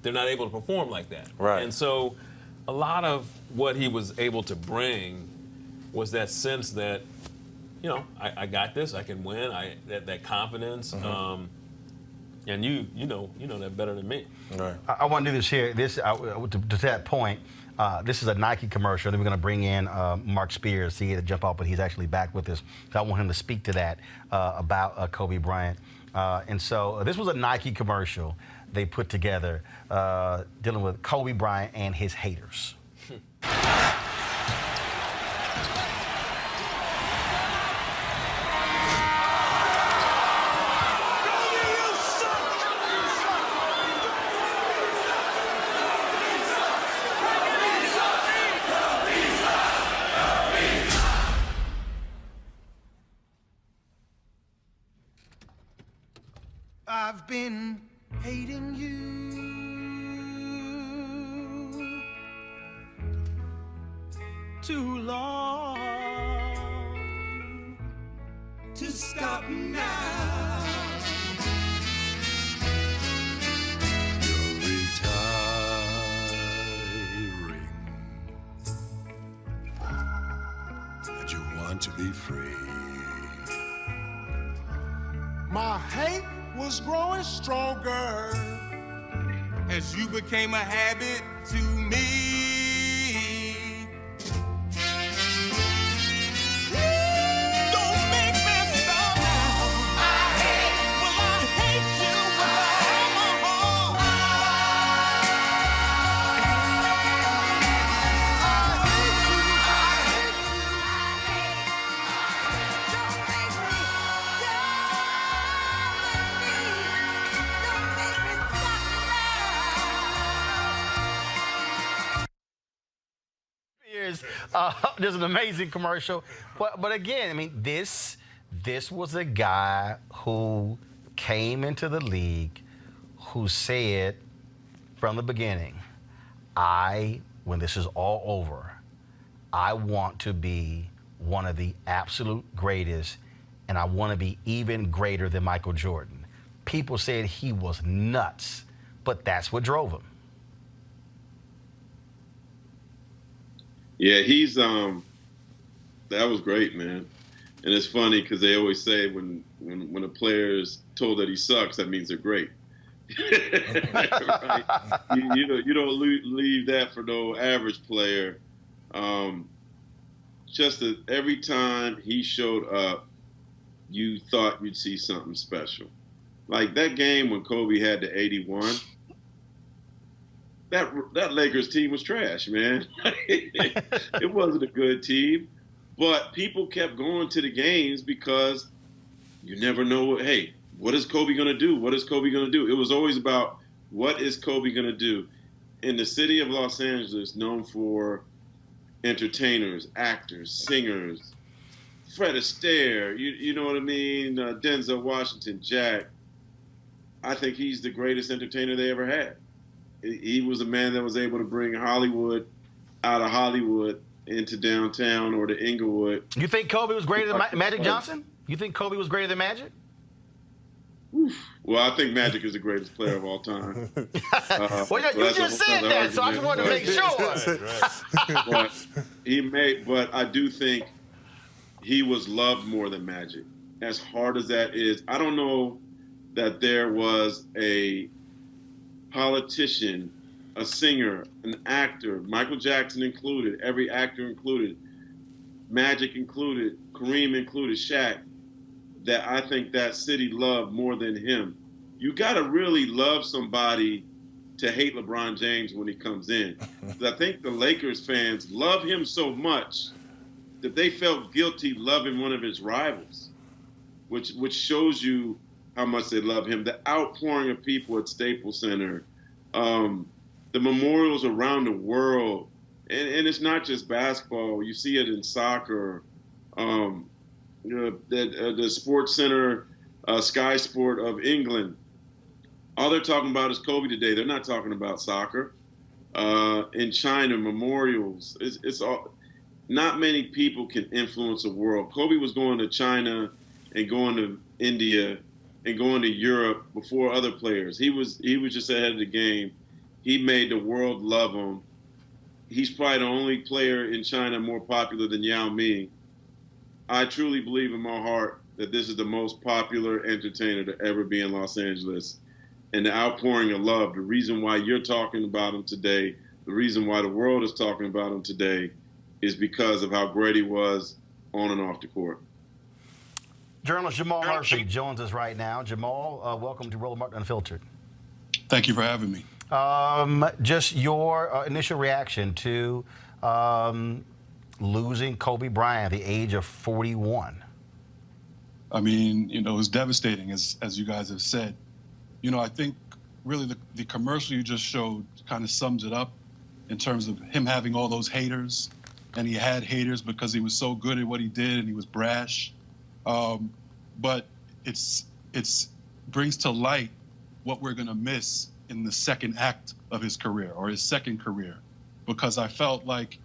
they're not able to perform like that. Right. And so a lot of what he was able to bring was that sense that, you know, I got this, I can win, that confidence. And you know that better than me. Right. I want to do this here. To that point, this is a Nike commercial. Then we're going to bring in Mark Spears. He had to jump off, but he's actually back with us. So I want him to speak to that about Kobe Bryant. And so this was a Nike commercial they put together dealing with Kobe Bryant and his haters. I've been hating you too long to stop now. You're retiring you want to be free. My hate was growing stronger as you became a habit to me. Don't make me stop now. I hate you with all my There's an amazing commercial, but again, I mean, this was a guy who came into the league, who said from the beginning, when this is all over, I want to be one of the absolute greatest, and I want to be even greater than Michael Jordan. People said he was nuts, but that's what drove him. Yeah, he's that was great, man. And it's funny because they always say when a player is told that he sucks, that means they're great. Right? You don't leave that for no average player. Just that every time he showed up, you thought you'd see something special. Like that game when Kobe had the 81. That Lakers team was trash, man. It wasn't a good team, but people kept going to the games because you never know. Hey, what is Kobe going to do? What is Kobe going to do? It was always about what is Kobe going to do. In the city of Los Angeles, known for entertainers, actors, singers, Fred Astaire, you know what I mean? Denzel Washington, Jack. I think he's the greatest entertainer they ever had. He was a man that was able to bring Hollywood out of Hollywood into downtown or to Inglewood. You think Kobe was greater than Magic Johnson? You think Kobe was greater than Magic? Well, I think Magic is the greatest player of all time. Well, you just said that, so I just wanted to make sure. But I do think he was loved more than Magic. As hard as that is, I don't know that there was a politician, a singer, an actor, Michael Jackson included, every actor included, Magic included, Kareem included, Shaq, that I think that city loved more than him. You got to really love somebody to hate LeBron James when he comes in. I think the Lakers fans love him so much that they felt guilty loving one of his rivals, which shows you how much they love him. The outpouring of people at Staples Center, the memorials around the world, and it's not just basketball. You see it in soccer. The Sports Center, Sky Sport of England, all they're talking about is Kobe today. They're not talking about soccer. In China, memorials. It's all. Not many people can influence a world. Kobe was going to China and going to India and going to Europe before other players. He was just ahead of the game. He made the world love him. He's probably the only player in China more popular than Yao Ming. I truly believe in my heart that this is the most popular entertainer to ever be in Los Angeles. And the outpouring of love, the reason why you're talking about him today, the reason why the world is talking about him today is because of how great he was on and off the court. Journalist Jamal Murphy joins us right now. Jamal, welcome to Roland Martin Unfiltered. Thank you for having me. Just your initial reaction to losing Kobe Bryant at the age of 41. I mean, it was devastating, as you guys have said. I think really the commercial you just showed kind of sums it up in terms of him having all those haters. And he had haters because he was so good at what he did and he was brash. But it's brings to light what we're going to miss in the second act of his career or his second career, because I felt like,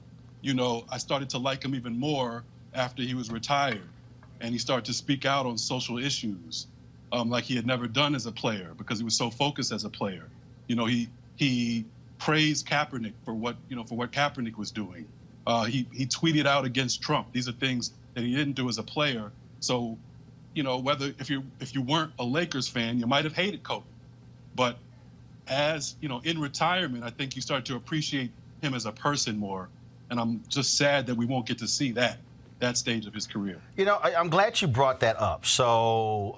I started to like him even more after he was retired and he started to speak out on social issues like he had never done as a player because he was so focused as a player. He praised Kaepernick for what Kaepernick was doing. He tweeted out against Trump. These are things that he didn't do as a player. So, you know, whether if you weren't a Lakers fan, you might have hated Kobe. But as, you know, in retirement, I think you start to appreciate him as a person more. And I'm just sad that we won't get to see that stage of his career. You know, I'm glad you brought that up. So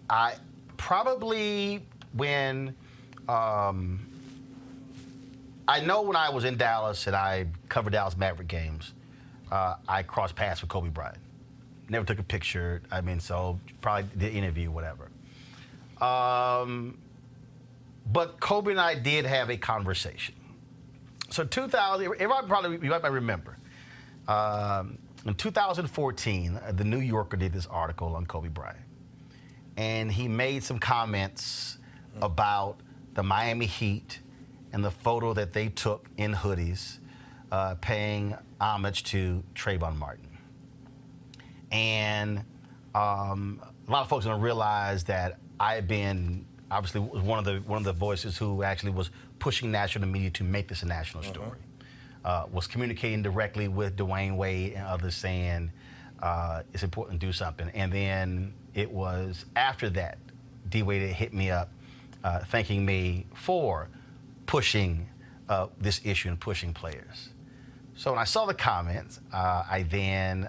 I probably when I know when I was in Dallas and I covered Dallas Maverick games, I crossed paths with Kobe Bryant. Never took a picture. I mean, so probably did an interview, whatever. But Kobe and I did have a conversation. So 2000, you might remember, in 2014, the New Yorker did this article on Kobe Bryant. And he made some comments about the Miami Heat and the photo that they took in hoodies, paying homage to Trayvon Martin. And a lot of folks don't realize that I had been, obviously, was one of the voices who actually was pushing national media to make this a national story. Was communicating directly with Dwayne Wade and others saying it's important to do something. And then it was after that, D. Wade hit me up thanking me for pushing this issue and pushing players. So when I saw the comments, I then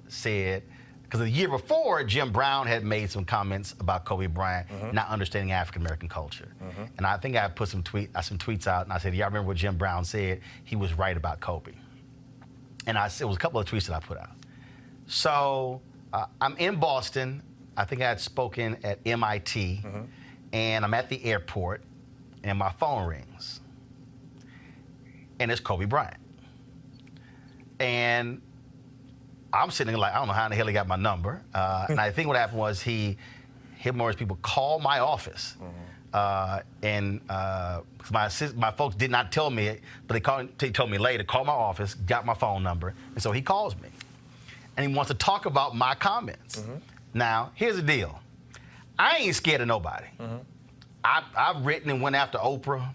said, because the year before, Jim Brown had made some comments about Kobe Bryant not understanding African-American culture. And I think I put some tweets out, and I said, y'all remember what Jim Brown said? He was right about Kobe. And it was a couple of tweets that I put out. So I'm in Boston. I think I had spoken at MIT, and I'm at the airport, and my phone rings. And it's Kobe Bryant. And I'm sitting there like, I don't know how in the hell he got my number. And I think what happened was him or his people called my office. And my folks did not tell me it, but they told me later, called my office, got my phone number. And so he calls me. And he wants to talk about my comments. Now, here's the deal. I ain't scared of nobody. I've written and went after Oprah.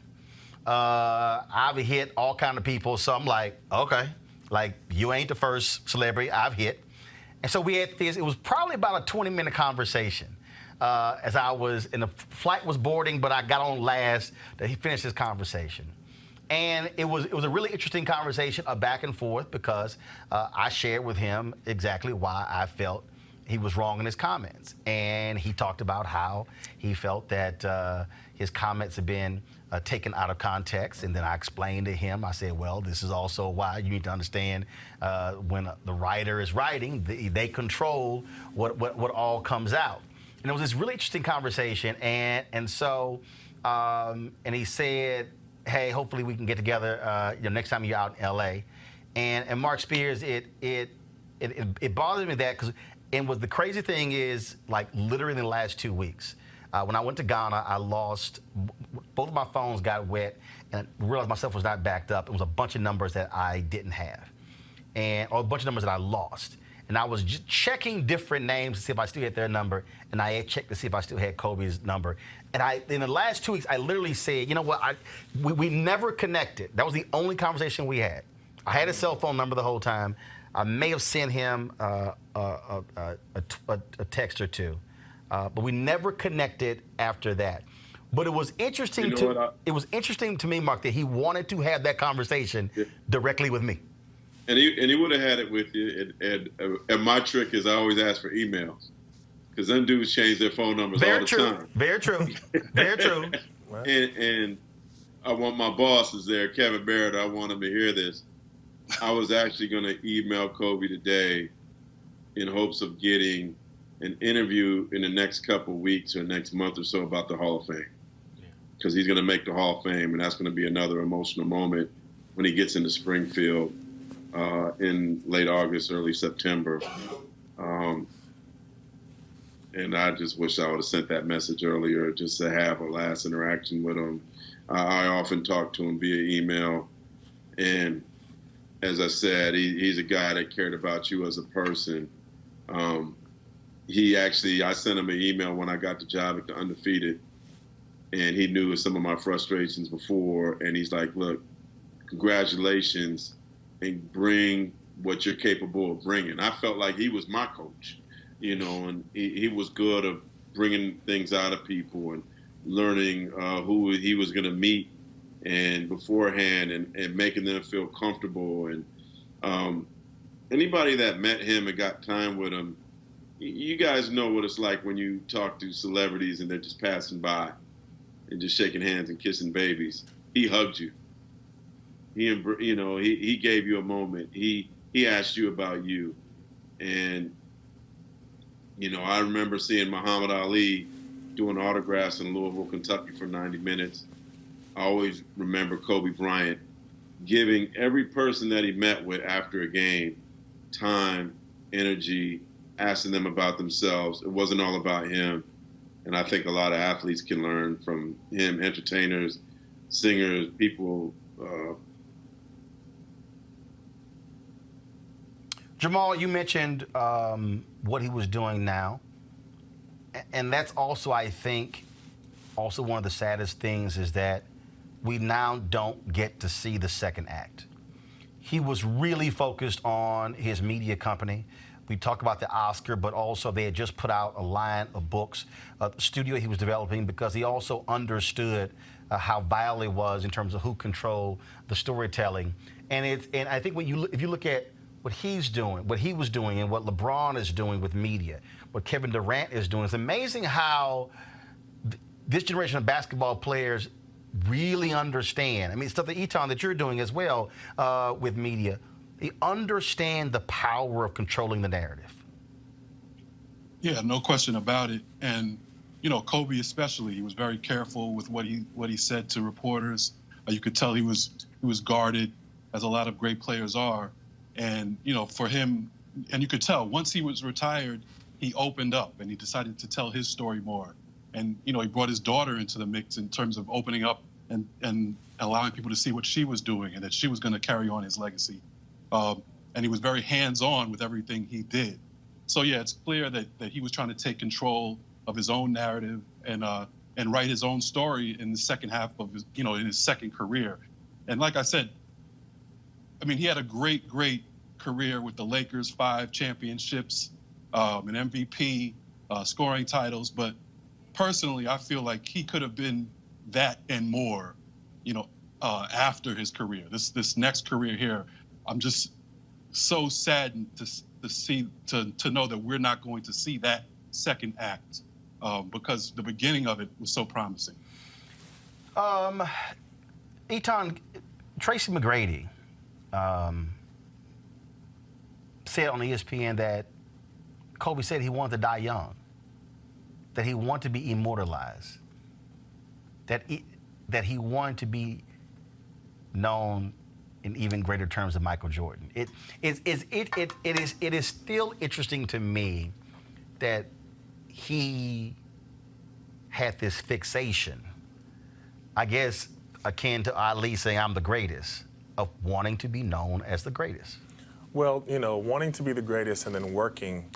I've hit all kind of people. So I'm like, okay. Like, you ain't the first celebrity I've hit. And so we had this, it was probably about a 20-minute conversation as I was, and the flight was boarding, but I got on last that he finished his conversation. And it was a really interesting conversation, a back and forth, because I shared with him exactly why I felt he was wrong in his comments. And he talked about how he felt that his comments had been taken out of context, and then I explained to him, I said, well, this is also why you need to understand when the writer is writing, they control what all comes out. And it was this really interesting conversation, and so he said, hey, hopefully we can get together next time you're out in LA. And Mark Spears, it bothered me that, because the crazy thing is, like, literally in the last 2 weeks, when I went to Ghana, I lost, both of my phones got wet, and I realized my stuff was not backed up. It was a bunch of numbers that I didn't have, or a bunch of numbers that I lost. And I was just checking different names to see if I still had their number, and I had checked to see if I still had Kobe's number. And in the last 2 weeks, I literally said, you know what, we never connected. That was the only conversation we had. I had his cell phone number the whole time. I may have sent him a text or two. But we never connected after that. But it was interesting it was interesting to me, Mark, that he wanted to have that conversation directly with me. And he would have had it with you. And my trick is I always ask for emails, because them dudes change their phone numbers all the time. Very true. Very true. And I want my bosses there, Kevin Barrett. I want him to hear this. I was actually going to email Kobe today in hopes of getting an interview in the next couple of weeks or next month or so about the Hall of Fame, because he's going to make the Hall of Fame, and that's going to be another emotional moment when he gets into Springfield in late August, early September. And I just wish I would have sent that message earlier, just to have a last interaction with him. I often talk to him via email, and as I said, he's a guy that cared about you as a person. I sent him an email when I got the job at the Undefeated, and he knew some of my frustrations before, and he's like, look, congratulations. and bring what you're capable of bringing. I felt like he was my coach, you know, and he was good at bringing things out of people and learning who he was going to meet and beforehand and making them feel comfortable. And anybody that met him and got time with him, you guys know what it's like when you talk to celebrities and they're just passing by and just shaking hands and kissing babies. He hugged you. He gave you a moment. He asked you about you. And, you know, I remember seeing Muhammad Ali doing autographs in Louisville, Kentucky for 90 minutes. I always remember Kobe Bryant giving every person that he met with after a game time, energy, asking them about themselves. It wasn't all about him. And I think a lot of athletes can learn from him, entertainers, singers, people. Jamal, you mentioned what he was doing now. And that's also, I think, also one of the saddest things is that we now don't get to see the second act. He was really focused on his media company. We talk about the Oscar, but also they had just put out a line of books, the studio he was developing, because he also understood how vital it was in terms of who controlled the storytelling. And I think if you look at what he's doing, what he was doing, and what LeBron is doing with media, what Kevin Durant is doing, it's amazing how this generation of basketball players really understand. I mean, stuff that Etan, that you're doing as well with media. They understand the power of controlling the narrative. Yeah, no question about it. And, you know, Kobe especially, he was very careful with what he said to reporters. You could tell he was guarded, as a lot of great players are. And, you know, for him, and you could tell once he was retired, he opened up and he decided to tell his story more. And, you know, he brought his daughter into the mix in terms of opening up and allowing people to see what she was doing and that she was going to carry on his legacy. And he was very hands-on with everything he did. So, yeah, it's clear that he was trying to take control of his own narrative and write his own story in the second half of his, you know, in his second career. And like I said, I mean, he had a great career with the Lakers, 5 championships, an MVP, scoring titles. But personally, I feel like he could have been that and more, you know, after his career. This next career here, I'm just so saddened to know that we're not going to see that second act because the beginning of it was so promising. Etan, Tracy McGrady said on ESPN that Kobe said he wanted to die young, that he wanted to be immortalized, that he wanted to be known in even greater terms than Michael Jordan. It is still interesting to me that he had this fixation, I guess akin to Ali saying I'm the greatest, of wanting to be known as the greatest. Well, you know, wanting to be the greatest and then working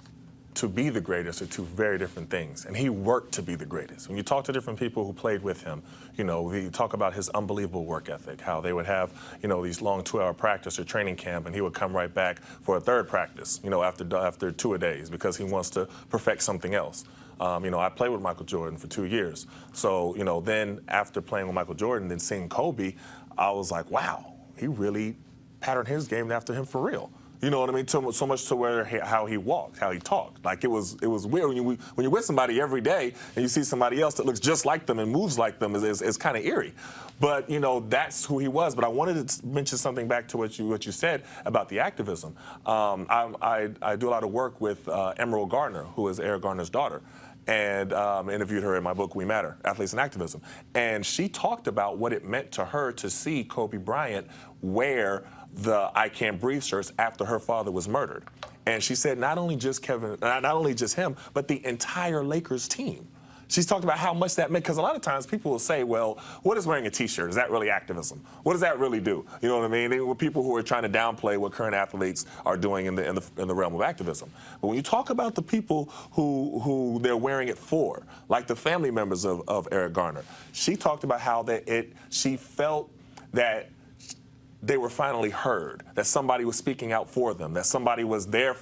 to be the greatest are two very different things. And he worked to be the greatest. When you talk to different people who played with him, you know, we talk about his unbelievable work ethic, how they would have, you know, these long 2-hour practice or training camp, and he would come right back for a third practice, you know, after 2 days because he wants to perfect something else. You know, I played with Michael Jordan for 2 years. So, you know, then after playing with Michael Jordan, then seeing Kobe, I was like, wow, he really patterned his game after him for real. You know what I mean? So much to where how he walked, how he talked. Like it was weird when you're with somebody every day and you see somebody else that looks just like them and moves like them is kind of eerie. But you know that's who he was. But I wanted to mention something back to what you said about the activism. I do a lot of work with Emerald Gardner, who is Eric Garner's daughter. And interviewed her in my book, We Matter, Athletes and Activism. And she talked about what it meant to her to see Kobe Bryant wear the I Can't Breathe shirts after her father was murdered. And she said not only just him, but the entire Lakers team. She's talked about how much that meant, because a lot of times people will say, well, what is wearing a T-shirt? Is that really activism? What does that really do? You know what I mean? They were people who are trying to downplay what current athletes are doing in the realm of activism. But when you talk about the people who they're wearing it for, like the family members of Eric Garner, she talked about how she felt that they were finally heard, that somebody was speaking out for them, that somebody was there,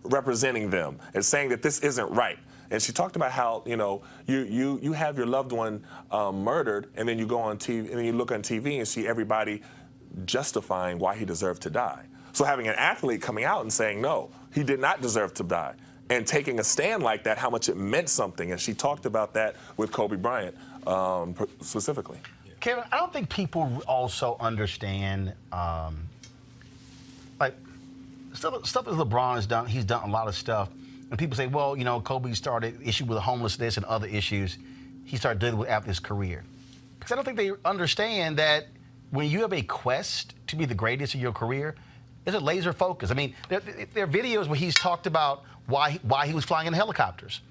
representing them and saying that this isn't right. And she talked about how, you have your loved one murdered, and then you go on TV, and then you look on TV and see everybody justifying why he deserved to die. So having an athlete coming out and saying, no, he did not deserve to die, and taking a stand like that, how much it meant something. And she talked about that with Kobe Bryant specifically. Kevin, I don't think people also understand, like, stuff that LeBron has done. He's done a lot of stuff. And people say, well, Kobe started issue with homelessness and other issues he started dealing with after his career. Because I don't think they understand that when you have a quest to be the greatest in your career, it's a laser focus. I mean, there are videos where he's talked about why he was flying in helicopters.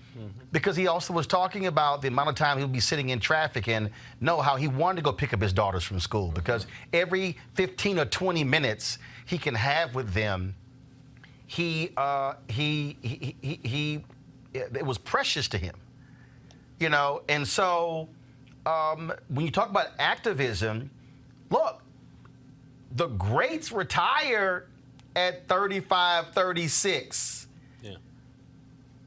Because he also was talking about the amount of time he would be sitting in traffic and know how he wanted to go pick up his daughters from school. Because every 15 or 20 minutes he can have with them, it was precious to him, And so when you talk about activism, look, the greats retire at 35, 36.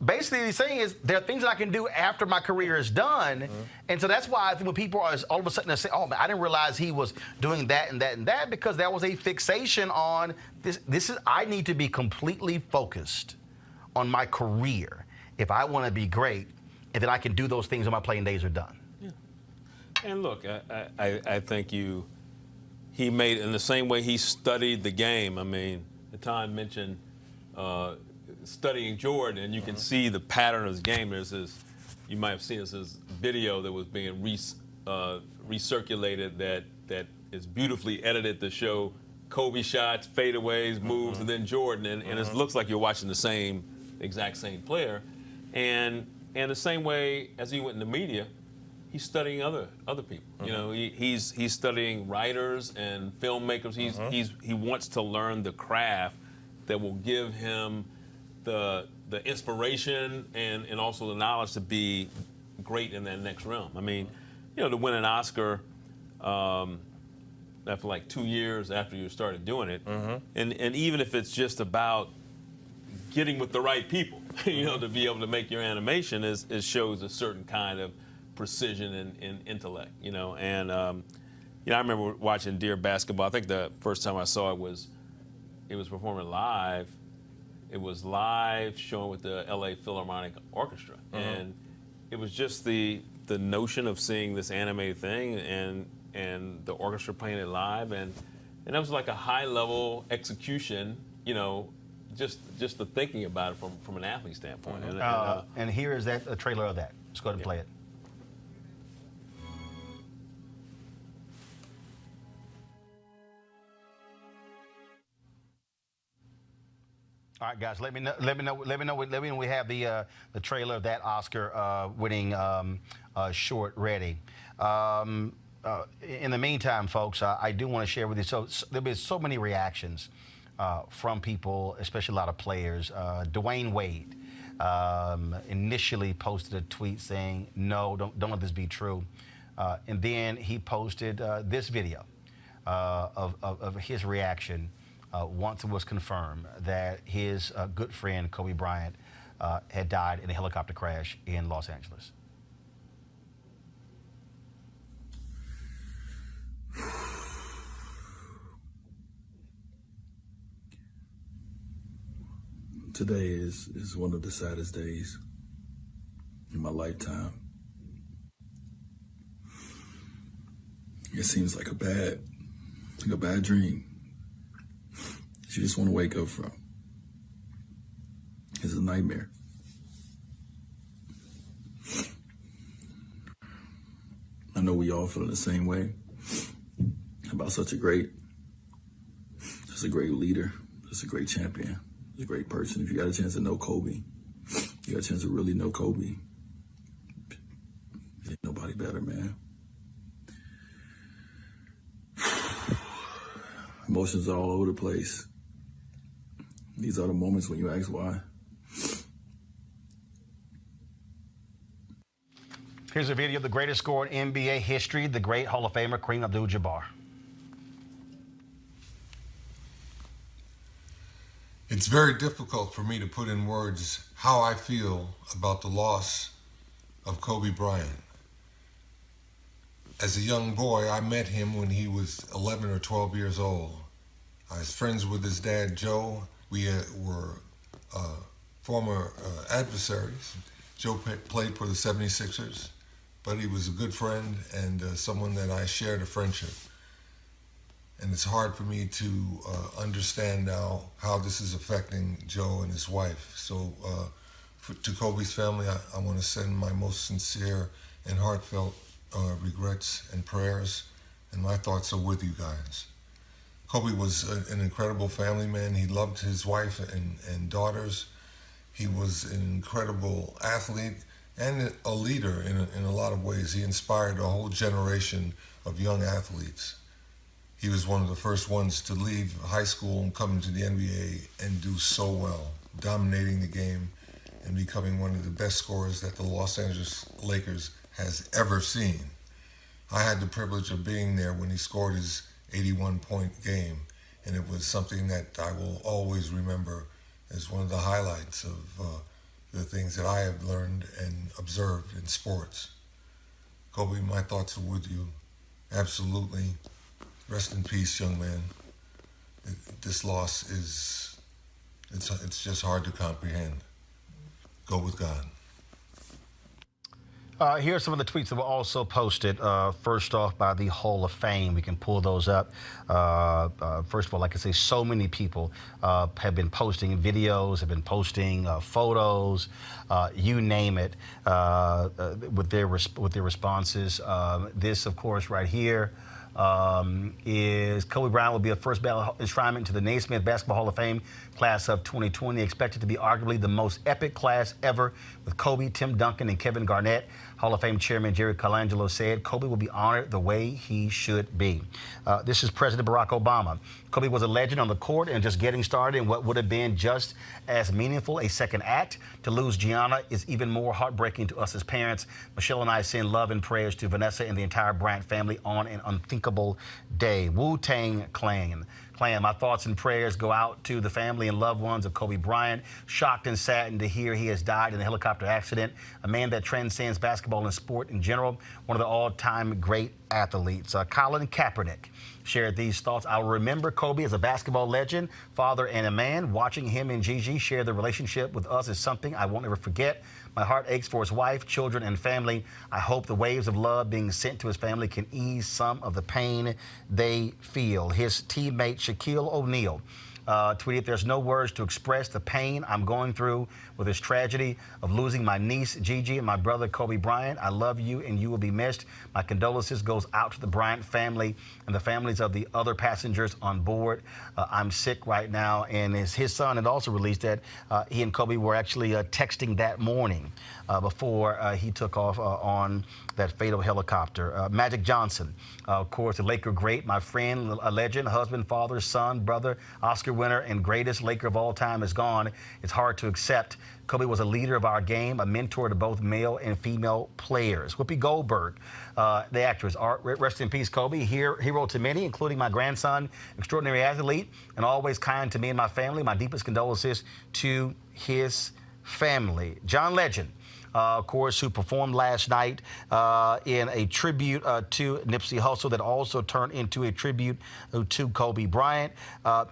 Basically, he's saying is there are things that I can do after my career is done. And so that's why I think when people are all of a sudden they say, oh, man, I didn't realize he was doing that and that and that, because that was a fixation on this is I need to be completely focused on my career if I want to be great, and then I can do those things when my playing days are done. Yeah. And look, I think he made, in the same way he studied the game. I mean, Natan mentioned studying Jordan, and you can see the pattern of his game. There's this, you might have seen this video that was being recirculated that is beautifully edited to show Kobe shots, fadeaways, moves, and then Jordan, and it looks like you're watching the exact same player. And the same way as he went in the media, he's studying other people. He's studying writers and filmmakers. He wants to learn the craft that will give him the inspiration and also the knowledge to be great in that next realm. I mean, to win an Oscar after like 2 years after you started doing it, and even if it's just about getting with the right people, to be able to make your animation, it shows a certain kind of precision and intellect, And I remember watching Dear Basketball. I think the first time I saw it was performing live. It was live, shown with the LA Philharmonic Orchestra, and it was just the notion of seeing this animated thing and the orchestra playing it live, and that was like a high level execution, just the thinking about it from an athlete standpoint. And here is a trailer of that. Let's go ahead and play it. All right, guys. Let me know when we have the trailer of that Oscar winning short ready. In the meantime, folks, I do want to share with you. So there've been so many reactions from people, especially a lot of players. Dwayne Wade initially posted a tweet saying, "No, don't let this be true," and then he posted this video of his reaction. Once it was confirmed that his good friend Kobe Bryant had died in a helicopter crash in Los Angeles. Today is one of the saddest days in my lifetime. It seems like a bad dream. You just want to wake up from. It's a nightmare. I know we all feel the same way about such a great leader, just a great champion, just a great person. If you got a chance to know Kobe, you got a chance to really know Kobe, ain't nobody better, man. Emotions are all over the place. These are the moments when you ask why. Here's a video of the greatest scorer in NBA history, the great Hall of Famer Kareem Abdul-Jabbar. It's very difficult for me to put in words how I feel about the loss of Kobe Bryant. As a young boy, I met him when he was 11 or 12 years old. I was friends with his dad, Joe. We were former adversaries. Joe played for the 76ers, but he was a good friend and someone that I shared a friendship. And it's hard for me to understand now how this is affecting Joe and his wife. So to Kobe's family, I want to send my most sincere and heartfelt regrets and prayers, and my thoughts are with you guys. Kobe was an incredible family man. He loved his wife and daughters. He was an incredible athlete and a leader in a lot of ways. He inspired a whole generation of young athletes. He was one of the first ones to leave high school and come into the NBA and do so well, dominating the game and becoming one of the best scorers that the Los Angeles Lakers has ever seen. I had the privilege of being there when he scored his 81-point game, and it was something that I will always remember as one of the highlights of the things that I have learned and observed in sports. Kobe, my thoughts are with you. Absolutely. Rest in peace, young man. This loss it's just hard to comprehend. Go with God. Here are some of the tweets that were also posted. First off, by the Hall of Fame. We can pull those up. First of all, like I say, so many people have been posting videos, have been posting photos, you name it, with their responses. This, of course, right here. Is Kobe Bryant will be a first ballot enshrinement to the Naismith Basketball Hall of Fame class of 2020, expected to be arguably the most epic class ever, with Kobe, Tim Duncan, and Kevin Garnett. Hall of Fame Chairman Jerry Colangelo said Kobe will be honored the way he should be. This is President Barack Obama. Kobe was a legend on the court and just getting started in what would have been just as meaningful a second act. To lose Gianna is even more heartbreaking to us as parents. Michelle and I send love and prayers to Vanessa and the entire Bryant family on an unthinkable day. Wu-Tang Clan. My thoughts and prayers go out to the family and loved ones of Kobe Bryant. Shocked and saddened to hear he has died in a helicopter accident. A man that transcends basketball and sport in general. One of the all-time great athletes. Colin Kaepernick shared these thoughts. I'll remember Kobe as a basketball legend, father and a man. Watching him and Gigi share the relationship with us is something I won't ever forget. My heart aches for his wife, children, and family. I hope the waves of love being sent to his family can ease some of the pain they feel. His teammate, Shaquille O'Neal, tweeted, there's no words to express the pain I'm going through with this tragedy of losing my niece, Gigi, and my brother, Kobe Bryant. I love you, and you will be missed. My condolences goes out to the Bryant family and the families of the other passengers on board. I'm sick right now, and his son had also released that he and Kobe were actually texting that morning before he took off on that fatal helicopter. Magic Johnson, of course, the Laker great, my friend, a legend, husband, father, son, brother, Oscar winner, and greatest Laker of all time is gone. It's hard to accept. Kobe was a leader of our game, a mentor to both male and female players. Whoopi Goldberg, the actress, rest in peace, Kobe, hero to many, including my grandson, extraordinary athlete, and always kind to me and my family. My deepest condolences to his family. John Legend, of course, who performed last night in a tribute to Nipsey Hussle that also turned into a tribute to Kobe Bryant.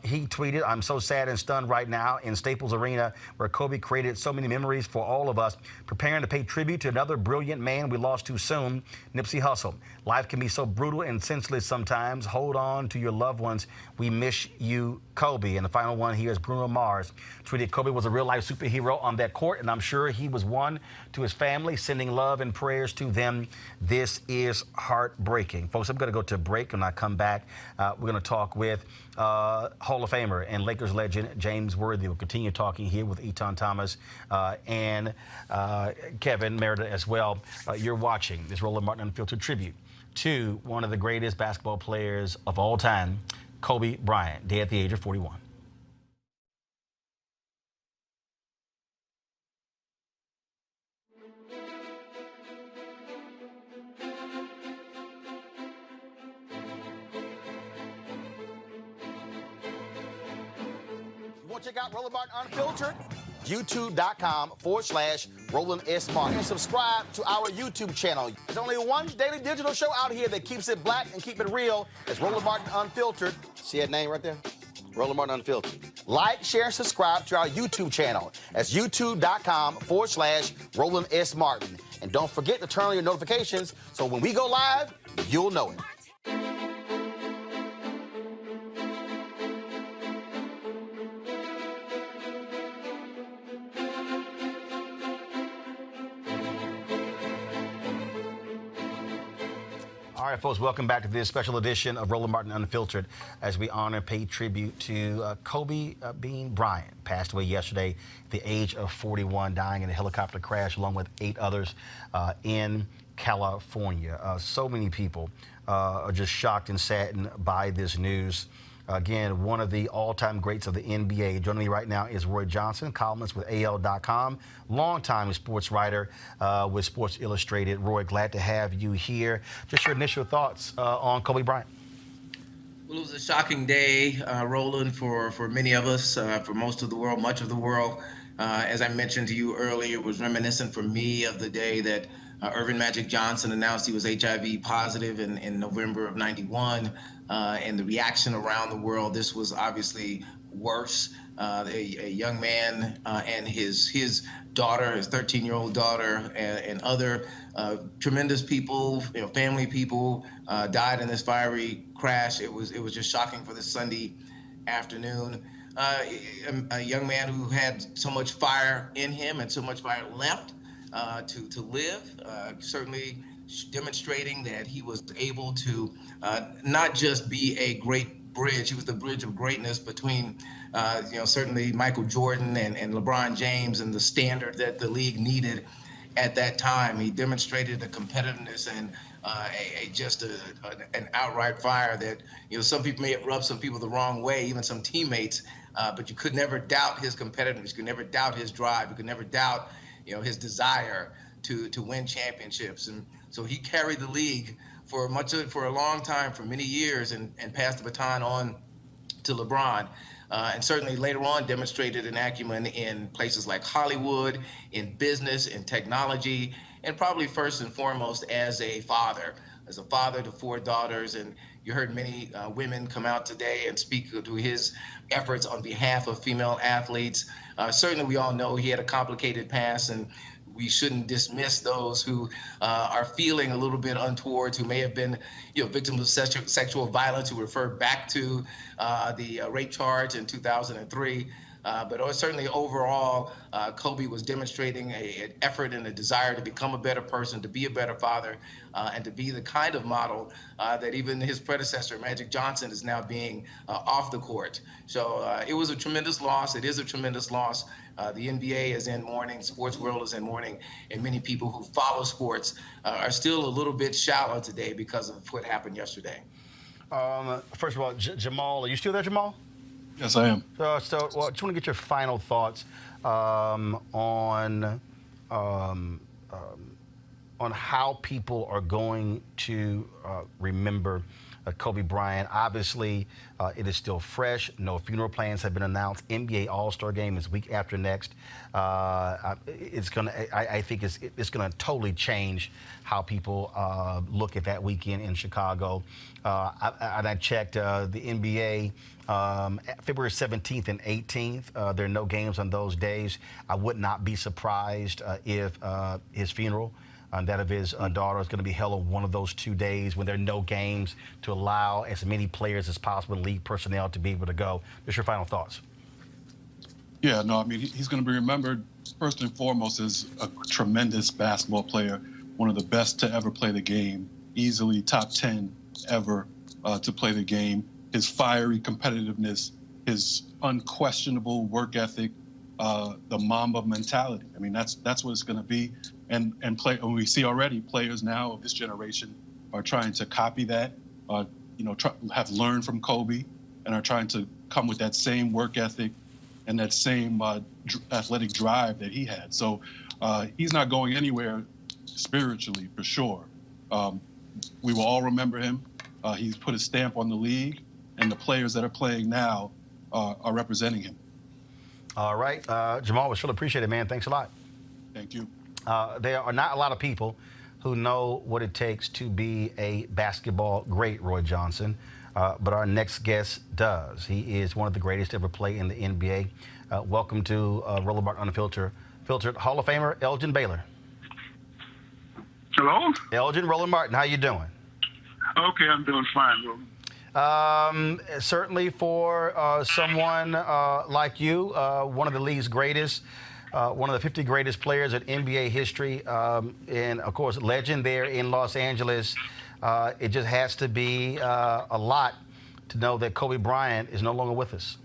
He tweeted, I'm so sad and stunned right now in Staples Arena, where Kobe created so many memories for all of us, preparing to pay tribute to another brilliant man we lost too soon, Nipsey Hussle. Life can be so brutal and senseless sometimes. Hold on to your loved ones. We miss you, Kobe. And the final one here is Bruno Mars. Tweeted Kobe was a real-life superhero on that court, and I'm sure he was one to his family, sending love and prayers to them. This is heartbreaking. Folks, I'm going to go to a break. When I come back, we're going to talk with Hall of Famer and Lakers legend James Worthy. We'll continue talking here with Eton Thomas and Kevin Merida as well. You're watching this Roland Martin Unfiltered tribute to one of the greatest basketball players of all time, Kobe Bryant, dead at the age of 41. check out Roland Martin Unfiltered? YouTube.com/Roland S. Martin. And subscribe to our YouTube channel. There's only one daily digital show out here that keeps it black and keep it real. It's Roland Martin Unfiltered. See that name right there? Roland Martin Unfiltered. Like, share, and subscribe to our YouTube channel. That's youtube.com/Roland S. Martin. And don't forget to turn on your notifications so when we go live, you'll know it. All right, folks, welcome back to this special edition of Roland Martin Unfiltered as we honor and pay tribute to Kobe Bean Bryant. Passed away yesterday at the age of 41, dying in a helicopter crash along with 8 others in California. So many people are just shocked and saddened by this news. Again, one of the all-time greats of the NBA. Joining me right now is Roy Johnson, columnist with AL.com, longtime sports writer with Sports Illustrated. Roy, glad to have you here. Just your initial thoughts on Kobe Bryant. Well, it was a shocking day, Roland, for many of us, for most of the world, much of the world. As I mentioned to you earlier, it was reminiscent for me of the day that Irvin Magic Johnson announced he was HIV positive in November of '91, and the reaction around the world. This was obviously worse. A young man and his daughter, his 13-year-old daughter, and other tremendous people, family people, died in this fiery crash. It was just shocking for this Sunday afternoon. A young man who had so much fire in him and so much fire left to live, certainly demonstrating that he was able to not just be a great bridge. He was the bridge of greatness between, certainly Michael Jordan and LeBron James and the standard that the league needed at that time. He demonstrated a competitiveness and an outright fire that, some people may have rubbed some people the wrong way, even some teammates, but you could never doubt his competitiveness. You could never doubt his drive. You could never doubt, his desire to win championships. And so he carried the league for a long time, for many years, and passed the baton on to LeBron. And certainly later on demonstrated an acumen in places like Hollywood, in business, in technology, and probably first and foremost as a father to 4 daughters. And you heard many women come out today and speak to his efforts on behalf of female athletes. Certainly we all know he had a complicated past, and we shouldn't dismiss those who are feeling a little bit untoward, who may have been, victims of sexual violence, who refer back to the rape charge in 2003. But certainly overall, Kobe was demonstrating an effort and a desire to become a better person, to be a better father, and to be the kind of model that even his predecessor, Magic Johnson, is now being off the court. So it was a tremendous loss. It is a tremendous loss. The NBA is in mourning, sports world is in mourning, and many people who follow sports are still a little bit shallow today because of what happened yesterday. First of all, Jamal, are you still there, Jamal? Yes, I am. I just want to get your final thoughts on how people are going to remember Kobe Bryant. Obviously, it is still fresh. No funeral plans have been announced. NBA All-Star Game is week after next. I think it's gonna totally change how people look at that weekend in Chicago. I checked the NBA. February 17th and 18th, there are no games on those days. I would not be surprised if his funeral and that of his daughter is going to be held on one of those 2 days when there are no games, to allow as many players as possible and league personnel to be able to go. Just your final thoughts. Yeah, no, I mean, he's going to be remembered first and foremost as a tremendous basketball player, one of the best to ever play the game, easily top 10 ever to play the game. His fiery competitiveness, his unquestionable work ethic, the Mamba mentality. I mean, that's what it's going to be. And we see already players now of this generation are trying to copy that, have learned from Kobe, and are trying to come with that same work ethic and that same athletic drive that he had. So he's not going anywhere spiritually, for sure. We will all remember him. He's put a stamp on the league, and the players that are playing now are representing him. All right. Jamal, we sure appreciate it, man. Thanks a lot. Thank you. There are not a lot of people who know what it takes to be a basketball great, Roy Johnson, but our next guest does. He is one of the greatest to ever play in the NBA. Welcome to Roland Martin Unfiltered Hall of Famer Elgin Baylor. Hello? Elgin, Roland Martin, how you doing? Okay, I'm doing fine, Roland. Certainly for someone like you, one of the league's greatest, one of the 50 greatest players in NBA history, and of course, legend there in Los Angeles. It just has to be a lot to know that Kobe Bryant is no longer with us.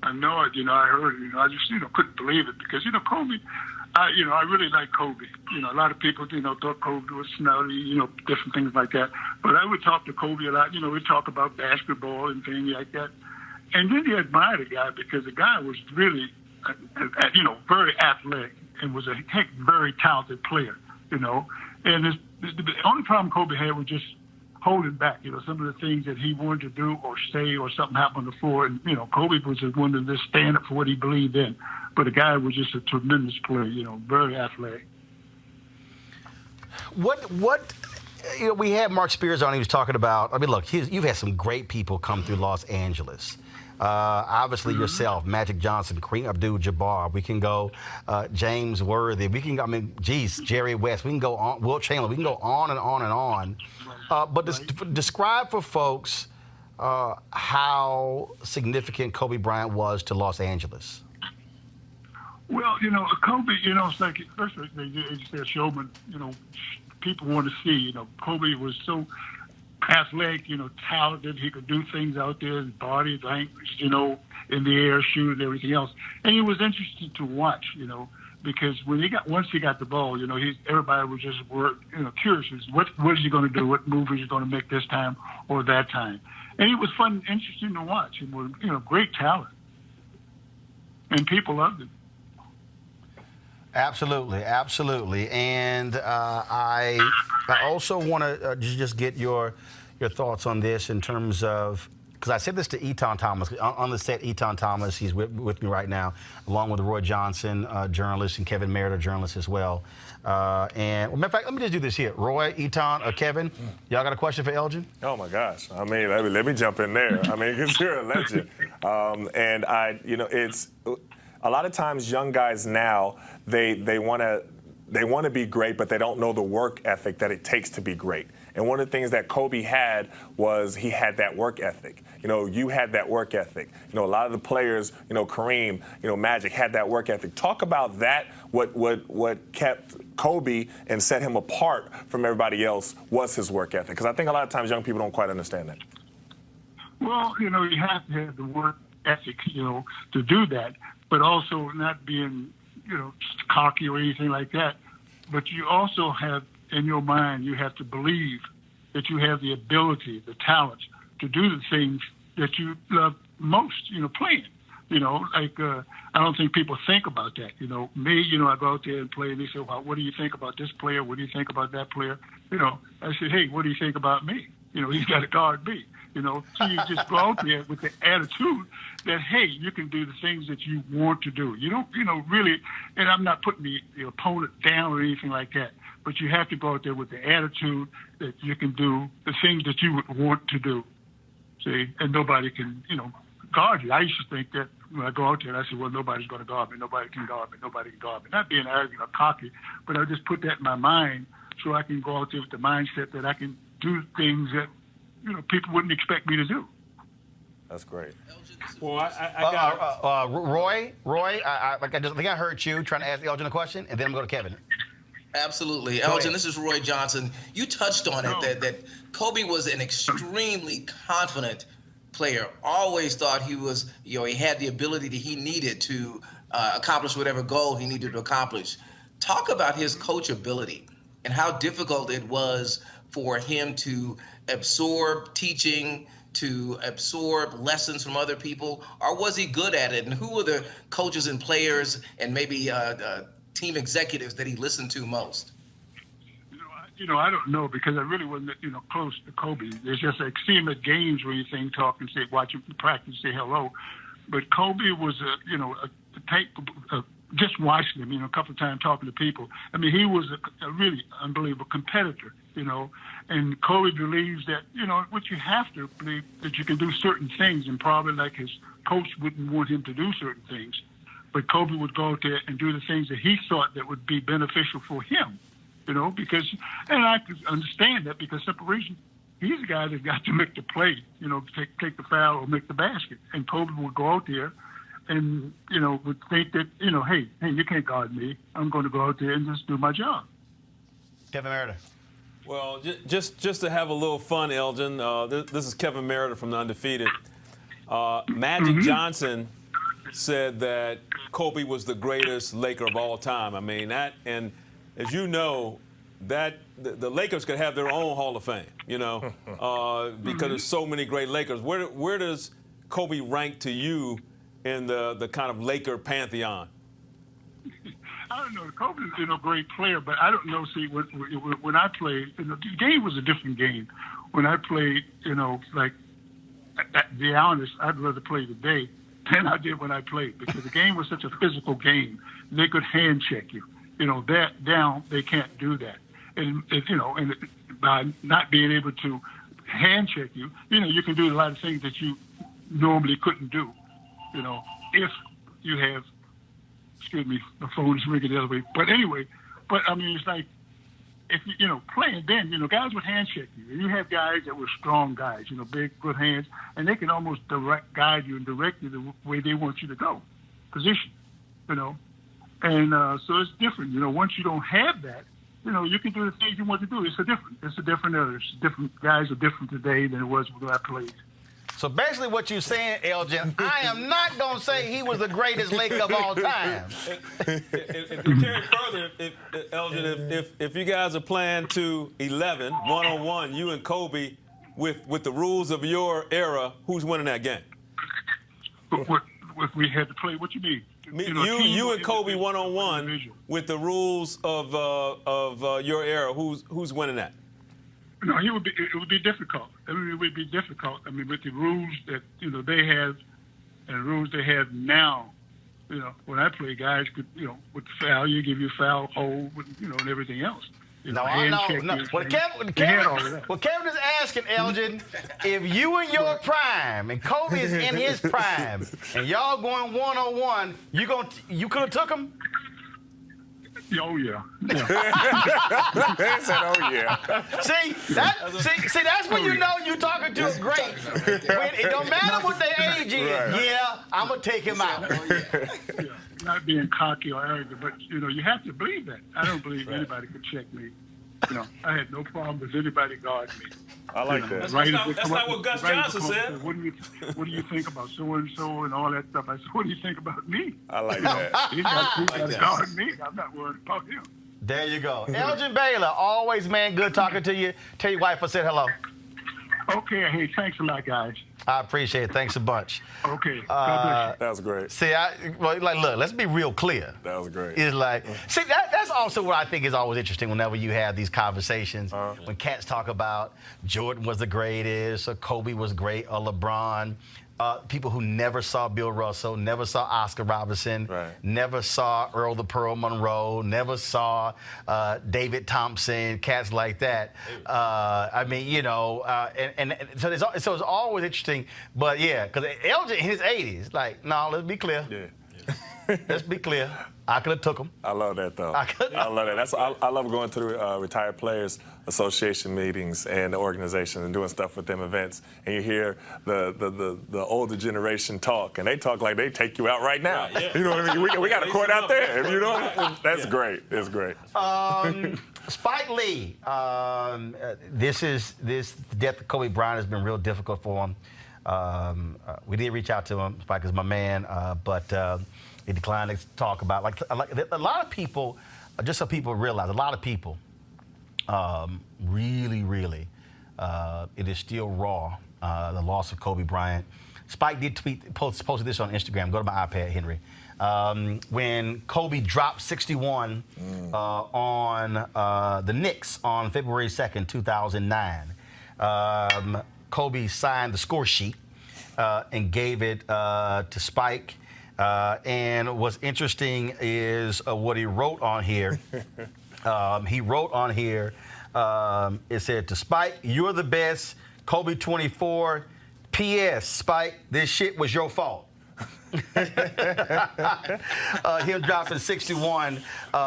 I know it. I heard it. I just, couldn't believe it because, Kobe, I really like Kobe. A lot of people, thought Kobe was snotty, different things like that. But I would talk to Kobe a lot. We'd talk about basketball and things like that. And then you admire the guy because the guy was really, very athletic and was a very talented player, And the only problem Kobe had was just holding back, some of the things that he wanted to do or say or something happened on the floor. And, Kobe was just one to just stand up for what he believed in. But the guy was just a tremendous player, very athletic. We had Mark Spears on. He was talking about, look, you've had some great people come through Los Angeles. Obviously yourself, Magic Johnson, Kareem Abdul-Jabbar. We can go James Worthy. We can, Jerry West. We can go on, Wilt Chamberlain. We can go on and on and on. But describe for folks how significant Kobe Bryant was to Los Angeles. Well, Kobe, it's like, first they say a showman, people want to see, Kobe was so athletic, talented. He could do things out there, his body, language, in the air, shoot, and everything else. And it was interesting to watch, because when once he got the ball, everybody was just curious. What is he going to do? What move is he going to make this time or that time? And it was fun and interesting to watch. He was, great talent. And people loved him. Absolutely, absolutely. And I also want to just get your thoughts on this in terms of, because I said this to Eton Thomas. On the set, Eton Thomas, he's with me right now, along with Roy Johnson, journalist, and Kevin Merritt, journalist as well. And, matter of fact, let me just do this here. Roy, Eton, Kevin, y'all got a question for Elgin? Oh, my gosh. Let me jump in there. Because you're a legend. And it's a lot of times young guys now, they want to be great, but they don't know the work ethic that it takes to be great. And one of the things that Kobe had was he had that work ethic. You had that work ethic. A lot of the players, Kareem, Magic had that work ethic. Talk about that. What kept Kobe and set him apart from everybody else was his work ethic. Because I think a lot of times young people don't quite understand that. Well, you have to have the work ethic, to do that, but also not being, cocky or anything like that. But you also have, in your mind, you have to believe that you have the ability, the talent to do the things that you love most, playing. I don't think people think about that. Me, I go out there and play and they say, well, what do you think about this player? What do you think about that player? I say, hey, what do you think about me? He's got to guard me. So you just go out there with the attitude that, hey, you can do the things that you want to do. You don't, really, and I'm not putting the opponent down or anything like that, but you have to go out there with the attitude that you can do the things that you would want to do. See, and nobody can, guard you. I used to think that when I go out there, I said, well, nobody's going to guard me. Nobody can guard me. Nobody can guard me. Not being arrogant or cocky, but I just put that in my mind so I can go out there with the mindset that I can do things that, people wouldn't expect me to do. That's great. Well, I got Roy, I think I heard you trying to ask Elgin a question, and then I'm going to Kevin. Absolutely. Elgin, this is Roy Johnson. You touched on it, that Kobe was an extremely confident player. Always thought he was, he had the ability that he needed to accomplish whatever goal he needed to accomplish. Talk about his coachability and how difficult it was for him to absorb teaching, to absorb lessons from other people, or was he good at it? And who were the coaches and players and maybe team executives that he listened to most? I don't know because I really wasn't, close to Kobe. There's just like see him at games where you talk and say, watch him practice, say hello. But Kobe was just watching him, a couple of times talking to people. I mean, he was a really unbelievable competitor, and Kobe believes that, what you have to believe that you can do certain things, and probably like his coach wouldn't want him to do certain things. But Kobe would go out there and do the things that he thought that would be beneficial for him, because, and I could understand that because simple reason, he's the guy that got to make the play, take the foul or make the basket. And Kobe would go out there and, would think that, hey, you can't guard me. I'm going to go out there and just do my job. Kevin Meredith. Well, just to have a little fun, Elgin, this is Kevin Meredith from The Undefeated. Magic Johnson said that Kobe was the greatest Laker of all time. I mean, that, and as you know, that the Lakers could have their own Hall of Fame, because there's so many great Lakers. Where does Kobe rank to you in the kind of Laker pantheon? I don't know. Kobe's a great player, but I don't know. See, when I played, the game was a different game. When I played, to be honest, I'd rather play today than I did when I played because the game was such a physical game. They could hand check you. That down, they can't do that. And by not being able to hand check you, you can do a lot of things that you normally couldn't do. If you have, excuse me, the phone is ringing the other way. But anyway, I mean, it's like, if playing then, guys would hand check you. And you have guys that were strong guys, big, good hands, and they can almost guide you and direct you the way they want you to go, position, And so it's different. Once you don't have that, you can do the things you want to do. It's a different era. Different guys are different today than it was when I played. So basically what you're saying, Elgin, I am not going to say he was the greatest Laker of all time. If you carry further, Elgin, if you guys are playing to 11, one-on-one, you and Kobe, with the rules of your era, who's winning that game? If we had to play, what you mean? You and Kobe one-on-one with the rules of your era, who's winning that? No, it would be difficult. It would be difficult. I mean, with the rules that they have and the rules they have now. When I play, guys could with the foul, you give you a foul hold, and everything else. No. What Kevin is asking, Elgin, if you in your prime and Kobe is in his prime, and y'all going one-on-one, you could have took him. Oh yeah. He said, "Oh yeah." See, that's when you know you're talking to a great. When it don't matter what their age is. Right. Yeah, I'm gonna take him out. Yeah, not being cocky or arrogant, but you have to believe that. I don't believe anybody could check me. I had no problem with anybody guarding me. I like that. That's not what Gus Johnson said. What do you think about so and so and all that stuff? I said, what do you think about me? I like that. He's got to guard me. I'm not worried about him. There you go. Elgin Baylor, always, man, good talking to you. Tell your wife I said hello. Okay. Hey, thanks a lot, guys. I appreciate it. Thanks a bunch. Okay. God bless you. That was great. See, look, let's be real clear. That was great. It's like, see, that's also what I think is always interesting whenever you have these conversations. When cats talk about Jordan was the greatest, or Kobe was great, or LeBron. People who never saw Bill Russell, never saw Oscar Robertson, never saw Earl the Pearl Monroe, never saw David Thompson, cats like that. I mean, and so it's always interesting. But yeah, because Elgin in his 80s, like, no, let's be clear. Yeah. Let's be clear. I could have took him. I love that, though. I love that. I love going to the Retired Players Association meetings and the organization and doing stuff with them events. And you hear the older generation talk, and they talk like they take you out right now. Right, yeah. You know what I mean? We got a court out there. That's great. It's great. Spike Lee. This death of Kobe Bryant has been real difficult for him. We did reach out to him. Spike is my man, but he declined to talk about a lot of people. Just so people realize, a lot of people really, it is still raw. The loss of Kobe Bryant. Spike did posted this on Instagram. Go to my iPad, Henry. When Kobe dropped 61 on the Knicks on February 2nd, 2009, Kobe signed the score sheet. and gave it to Spike. And what's interesting is what he wrote on here. He wrote on here, it said, to Spike, you're the best, Kobe 24, P.S. Spike, this shit was your fault. Him dropping 61.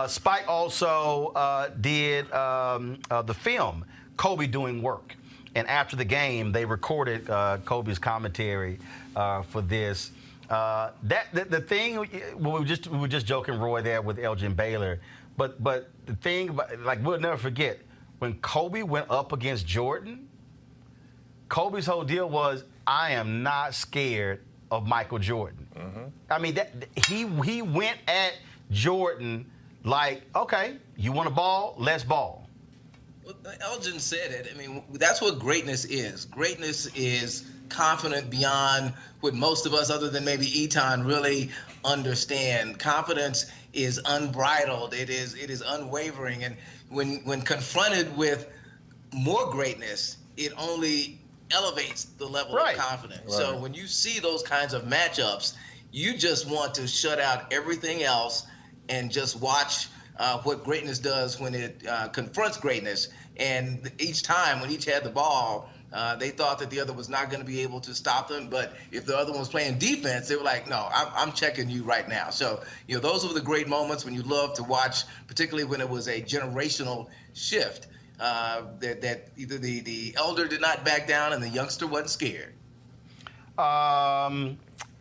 Spike also did the film, Kobe Doing Work. And after the game, they recorded Kobe's commentary for this. The thing, we were just joking, Roy, there with Elgin Baylor. But the thing, like, we'll never forget, when Kobe went up against Jordan, Kobe's whole deal was, I am not scared of Michael Jordan. Mm-hmm. I mean, he went at Jordan like, okay, you want to ball? Let's ball. Well, Elgin said it. I mean, that's what greatness is. Greatness is confident beyond what most of us, other than maybe Eton, really understand. Confidence is unbridled. It is unwavering. And when confronted with more greatness, it only elevates the level of confidence. Right. So when you see those kinds of matchups, you just want to shut out everything else and just watch what greatness does when it confronts greatness. And each time, when each had the ball, they thought that the other was not going to be able to stop them. But if the other one was playing defense, they were like, no, I'm checking you right now. So, those were the great moments when you love to watch, particularly when it was a generational shift, that either the elder did not back down and the youngster wasn't scared.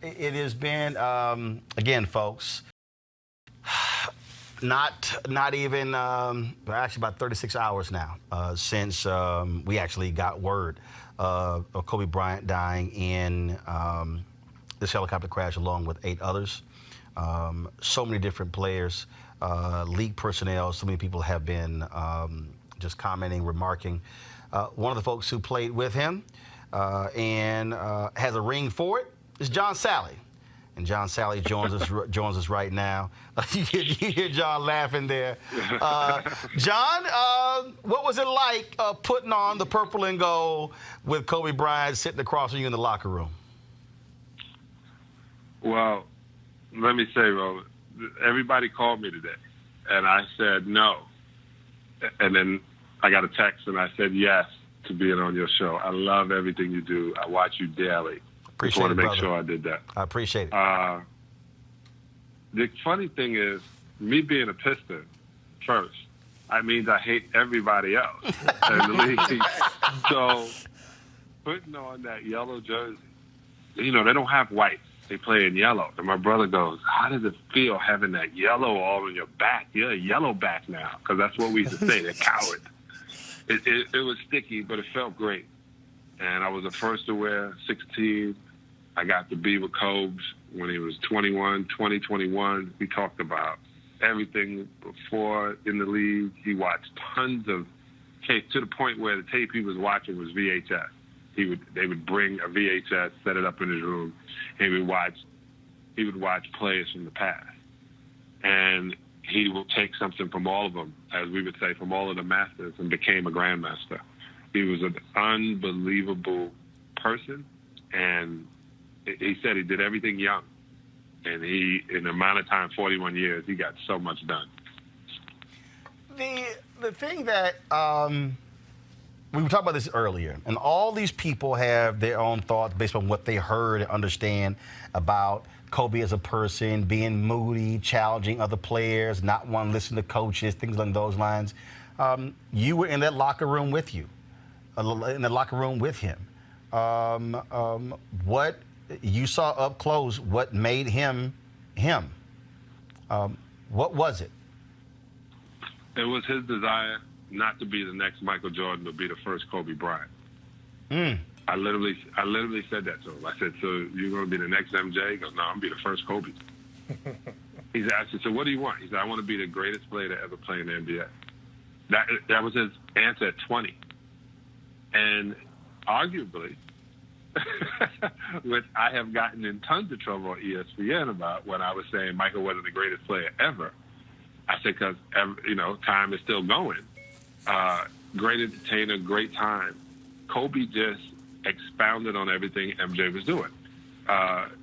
It has been, again, folks, not even, actually about 36 hours now since we actually got word of Kobe Bryant dying in this helicopter crash along with 8 others. So many different players, league personnel, so many people have been just commenting, remarking. One of the folks who played with him and has a ring for it is John Sally. And John Sally joins us right now. You hear John laughing there. John, what was it like putting on the purple and gold with Kobe Bryant sitting across from you in the locker room? Well, let me say, Roland, everybody called me today, and I said no. And then I got a text, and I said yes to being on your show. I love everything you do. I watch you daily. Appreciate Just want to make brother. sure I did that. I appreciate it. The funny thing is, me being a Piston, first, that means I hate everybody else in the league. So putting on that yellow jersey, they don't have white. They play in yellow. And my brother goes, how does it feel having that yellow all on your back? You're a yellow back now, because that's what we used to say, they're cowards. It was sticky, but it felt great. And I was the first to wear 16. I got to be with Cobes when he was 21, 2021. We talked about everything before in the league. He watched tons of tape to the point where the tape he was watching was VHS. They would bring a VHS, set it up in his room, and he would watch players from the past. And he would take something from all of them, as we would say, from all of the masters, and became a grandmaster. He was an unbelievable person, and he said he did everything young. And in the amount of time, 41 years, he got so much done. The thing that we were talking about this earlier, and all these people have their own thoughts based on what they heard and understand about Kobe as a person, being moody, challenging other players, not wanting to listen to coaches, things along those lines. You were in that locker room with him. What you saw up close, what made him him? What was it? It was his desire not to be the next Michael Jordan, but be the first Kobe Bryant. I literally said that to him. I said, so you're going to be the next MJ? He goes, no, I'm going to be the first Kobe. I said, so what do you want? He said, I want to be the greatest player to ever play in the NBA. That was his answer at 20. And arguably, which I have gotten in tons of trouble on ESPN about when I was saying Michael wasn't the greatest player ever. I said, because, time is still going. Great entertainer, great time. Kobe just expounded on everything MJ was doing.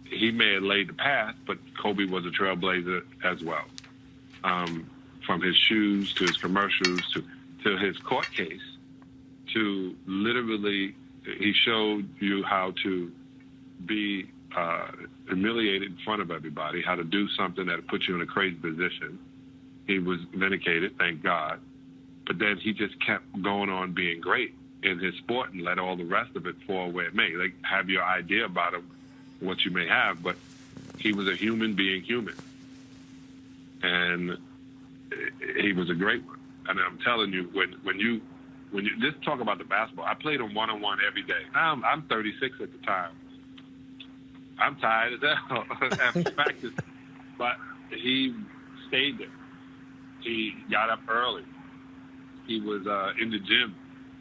He may have laid the path, but Kobe was a trailblazer as well. From his shoes to his commercials to his court case, to literally, he showed you how to be humiliated in front of everybody, how to do something that put you in a crazy position. He was vindicated, thank God. But then he just kept going on being great in his sport and let all the rest of it fall where it may. Like, have your idea about him, what you may have, but he was a human being human. And he was a great one. And I'm telling you, when you just talk about the basketball, I played him one-on-one every day. I'm 36 at the time. I'm tired as hell after practice. But he stayed there. He got up early. He was in the gym.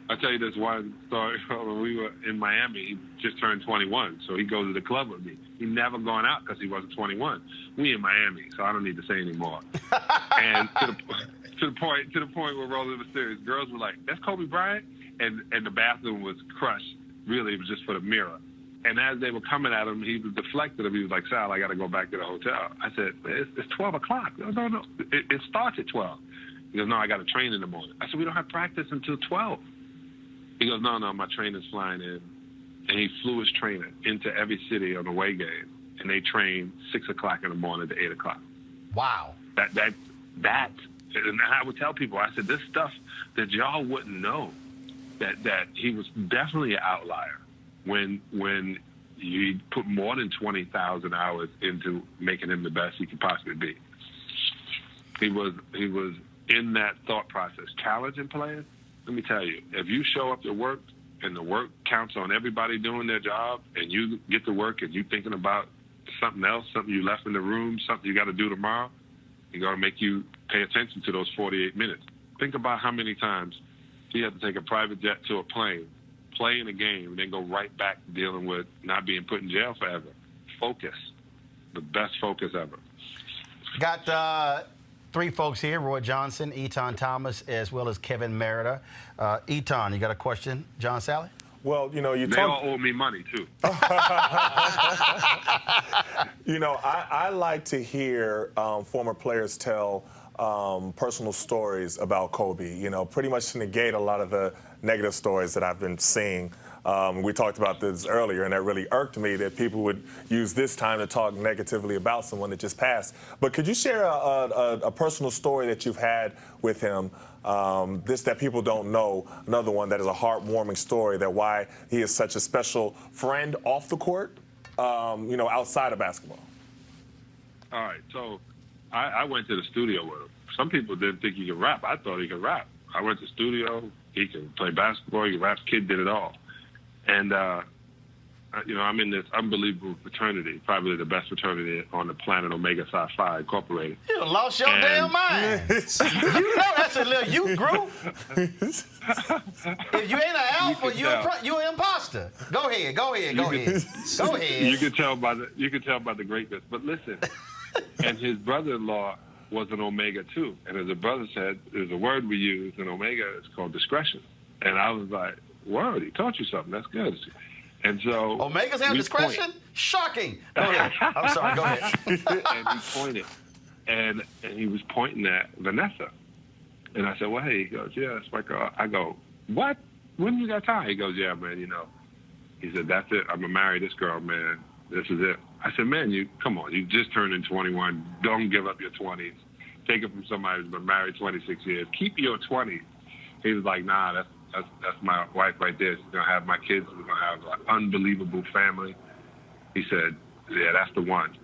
I'll tell you this one story. When we were in Miami, he just turned 21, so he goes to the club with me. He never gone out because he wasn't 21. We in Miami, so I don't need to say anymore. And to the point where Roland was serious. Girls were like, "That's Kobe Bryant," and the bathroom was crushed. Really, it was just for the mirror. And as they were coming at him, he was deflected him. He was like, "Sal, I got to go back to the hotel." I said, "It's 12 o'clock." No. It starts at 12. He goes, "No, I got to train in the morning." I said, "We don't have practice until 12. He goes, no, my trainer's flying in. And he flew his trainer into every city on the away game. And they trained 6 o'clock in the morning to 8 o'clock. Wow. That, and I would tell people, I said, this stuff that y'all wouldn't know, that he was definitely an outlier when you put more than 20,000 hours into making him the best he could possibly be. He was in that thought process, challenging players. Let me tell you, if you show up to work and the work counts on everybody doing their job and you get to work and you thinking about something else, something you left in the room, something you got to do tomorrow, it's going to make you pay attention to those 48 minutes. Think about how many times he had to take a private jet to a plane, play in a game, and then go right back dealing with not being put in jail forever. Focus. The best focus ever. Got three folks here, Roy Johnson, Eton Thomas, as well as Kevin Merida. Eton, you got a question, John Sally? Well, you know, they all owe me money, too. You know, I like to hear former players tell personal stories about Kobe, you know, pretty much to negate a lot of the negative stories that I've been seeing. We talked about this earlier, and that really irked me that people would use this time to talk negatively about someone that just passed. But could you share a personal story that you've had with him, this that people don't know, another one that is a heartwarming story, that why he is such a special friend off the court, you know, outside of basketball? All right, so I went to the studio with him. Some people didn't think he could rap. I thought he could rap. I went to the studio. He can play basketball. He can rap. Kid did it all. And, you know, I'm in this unbelievable fraternity, probably the best fraternity on the planet, Omega Psi Phi Incorporated. You done lost your damn mind. You know that's a little youth group. If you ain't an alpha, you an imposter. Go ahead. Go ahead. You can tell by the greatness. But listen, and his brother-in-law was an Omega too. And as a brother said, there's a word we use in Omega, it's called discretion. And I was like, word, he taught you something. That's good. And so Omegas have discretion? Shocking. Go ahead. I'm sorry. Go ahead. And he pointed, and he was pointing at Vanessa. And I said, well, hey, he goes, yeah, that's my girl. I go, what? When you got time? He goes, yeah, man, you know. He said, that's it. I'm going to marry this girl, man. This is it. I said, man, come on. You just turned in 21. Don't give up your 20s. Take it from somebody who's been married 26 years. Keep your 20s. He was like, nah, that's my wife right there. She's going to have my kids. We're going to have an unbelievable family. He said, yeah, that's the one.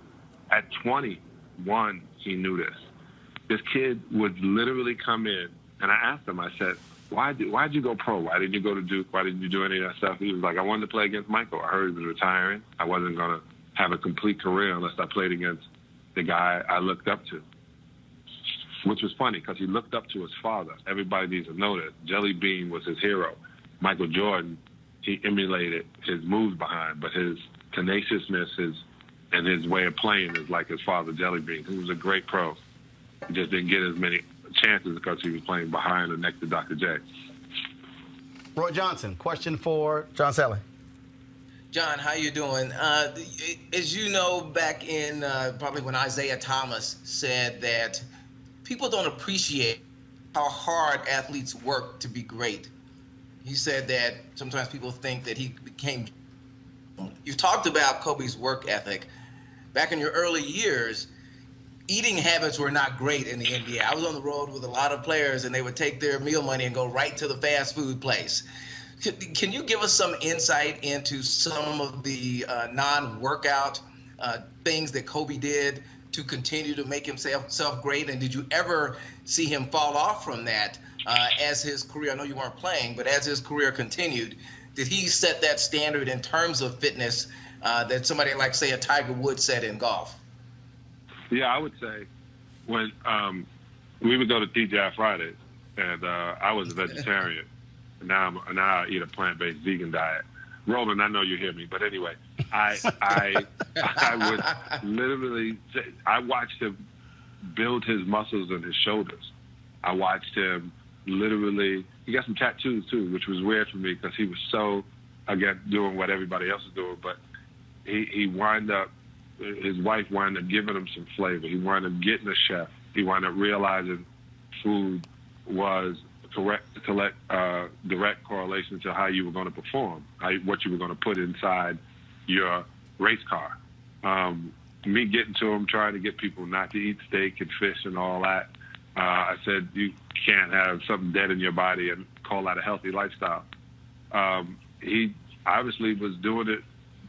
At 21, he knew this. This kid would literally come in, and I asked him, I said, why'd you go pro? Why didn't you go to Duke? Why didn't you do any of that stuff? He was like, I wanted to play against Michael. I heard he was retiring. I wasn't going to have a complete career unless I played against the guy I looked up to. Which was funny because he looked up to his father. Everybody needs to know that. Jelly Bean was his hero. Michael Jordan, he emulated his moves behind, but his tenaciousness and his way of playing is like his father, Jelly Bean, who was a great pro. He just didn't get as many chances because he was playing behind or next to Dr. J. Roy Johnson, question for John Sally. John, how you doing? As you know, back in probably when Isaiah Thomas said that people don't appreciate how hard athletes work to be great. He said that sometimes people think that he became. You talked about Kobe's work ethic. Back in your early years, eating habits were not great in the NBA. I was on the road with a lot of players, and they would take their meal money and go right to the fast food place. Can you give us some insight into some of the non-workout things that Kobe did to continue to make himself great? And did you ever see him fall off from that as his career, I know you weren't playing, but as his career continued, did he set that standard in terms of fitness that somebody like, say, a Tiger Woods set in golf? Yeah, I would say when we would go to TGI Fridays, and I was a vegetarian. Now I eat a plant-based vegan diet. Roland, I know you hear me, but anyway, I would literally say, I watched him build his muscles and his shoulders. I watched him literally. He got some tattoos too, which was weird for me because he was so, again, doing what everybody else is doing. But he wound up. His wife wound up giving him some flavor. He wound up getting a chef. He wound up realizing food was direct correlation to how you were going to perform, what you were going to put inside your race car. Me getting to him, trying to get people not to eat steak and fish and all that. I said, you can't have something dead in your body and call that a healthy lifestyle. He obviously was doing it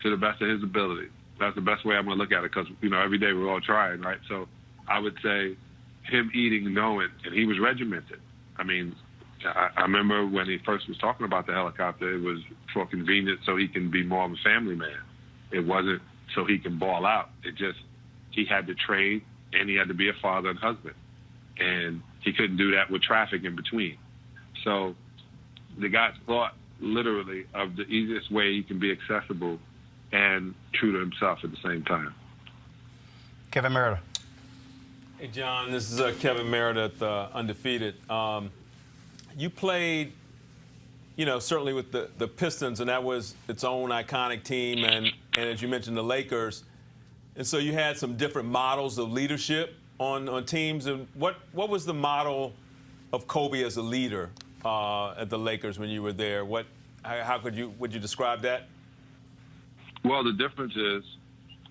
to the best of his ability. That's the best way I'm going to look at it because, every day we're all trying, right? So I would say him eating, knowing, and he was regimented. I mean, I remember when he first was talking about the helicopter, it was for convenience so he can be more of a family man. It wasn't so he can ball out. He had to train and he had to be a father and husband. And he couldn't do that with traffic in between. So the guy thought literally of the easiest way he can be accessible and true to himself at the same time. Kevin Merida. Hey, John, this is Kevin Meredith, Undefeated. You played, certainly with the Pistons, and that was its own iconic team, and as you mentioned, the Lakers. And so you had some different models of leadership on teams. And what was the model of Kobe as a leader at the Lakers when you were there? Would you describe that? Well, the difference is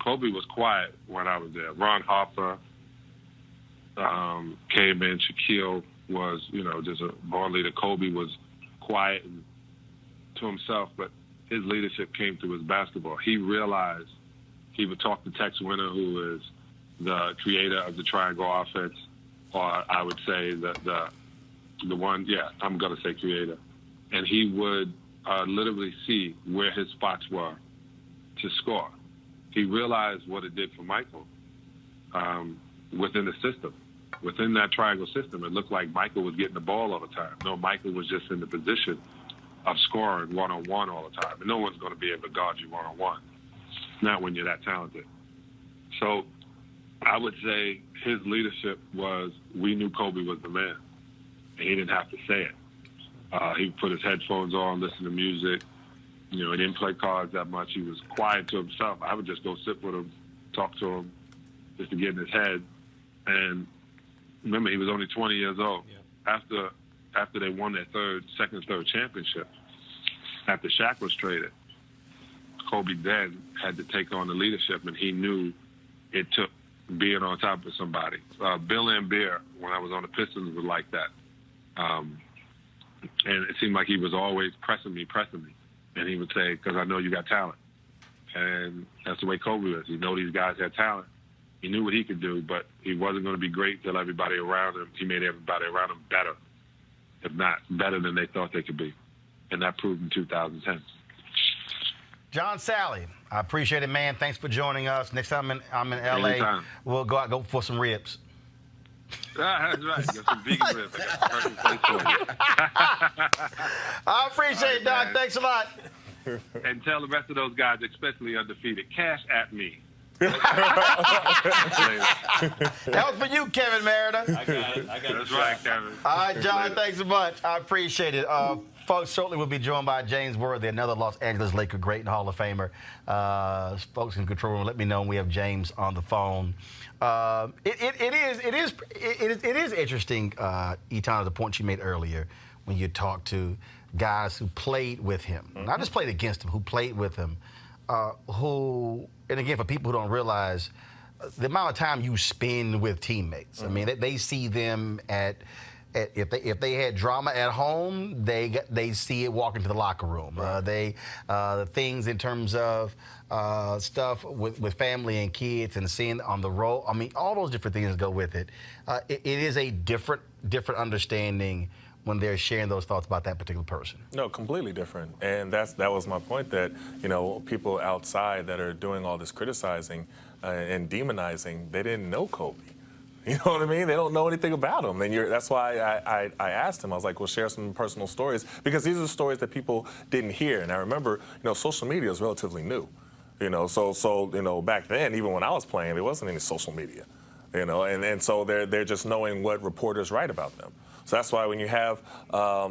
Kobe was quiet when I was there. Ron Harper came in. Shaquille was, just a born leader. Kobe was quiet and to himself, but his leadership came through his basketball. He realized he would talk to Tex Winter, who is the creator of the triangle offense, or I would say the one, I'm going to say creator. And he would literally see where his spots were to score. He realized what it did for Michael within the system. Within that triangle system, it looked like Michael was getting the ball all the time. No, Michael was just in the position of scoring one-on-one all the time. And no one's going to be able to guard you one-on-one, not when you're that talented. So I would say his leadership was, we knew Kobe was the man, and he didn't have to say it. He would put his headphones on, listen to music. He didn't play cards that much. He was quiet to himself. I would just go sit with him, talk to him, just to get in his head. And remember, he was only 20 years old. Yeah. After they won their second, third championship, after Shaq was traded, Kobe then had to take on the leadership, and he knew it took being on top of somebody. Bill Laimbeer, when I was on the Pistons, was like that. And it seemed like he was always pressing me. And he would say, because I know you got talent. And that's the way Kobe was. He knew these guys had talent. He knew what he could do, but he wasn't going to be great till everybody around him. He made everybody around him better, if not better than they thought they could be. And that proved in 2010. John Sally, I appreciate it, man. Thanks for joining us. Next time I'm in L.A., anytime. We'll go for some ribs. That's right. Got some vegan ribs. I got a perfect place for you. I appreciate it, Doc. Thanks a lot. And tell the rest of those guys, especially Undefeated, cash at me. That was for you, Kevin Merida. I got it. That's right, Kevin. All right, John, thanks so much. I appreciate it. Folks, shortly we'll be joined by James Worthy, another Los Angeles Laker great and Hall of Famer. Folks in control room, let me know when we have James on the phone. It is interesting, Eton, the point you made earlier when you talked to guys who played with him, not just played against him, who played with him, who, and again, for people who don't realize the amount of time you spend with teammates. I mean, they see them if they had drama at home, they see it walking to the locker room. Right. Things in terms of stuff with family and kids and seeing on the road. I mean, all those different things go with it. It is a different understanding when they're sharing those thoughts about that particular person. No, completely different. And that was my point, that, you know, people outside that are doing all this criticizing and demonizing, they didn't know Kobe. You know what I mean? They don't know anything about him. And that's why I asked him. I was like, well, share some personal stories, because these are the stories that people didn't hear. And I remember, you know, social media is relatively new. You know, so you know, back then, even when I was playing, there wasn't any social media. You know, and so they're just knowing what reporters write about them. So that's why when you have,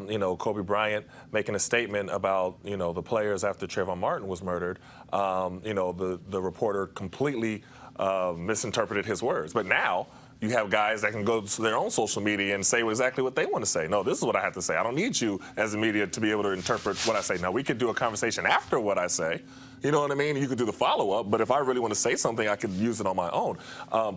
you know, Kobe Bryant making a statement about, you know, the players after Trayvon Martin was murdered, you know, the reporter completely misinterpreted his words. But now you have guys that can go to their own social media and say exactly what they want to say. No, this is what I have to say. I don't need you as the media to be able to interpret what I say. Now, we could do a conversation after what I say. You know what I mean? You could do the follow-up, but if I really want to say something, I could use it on my own.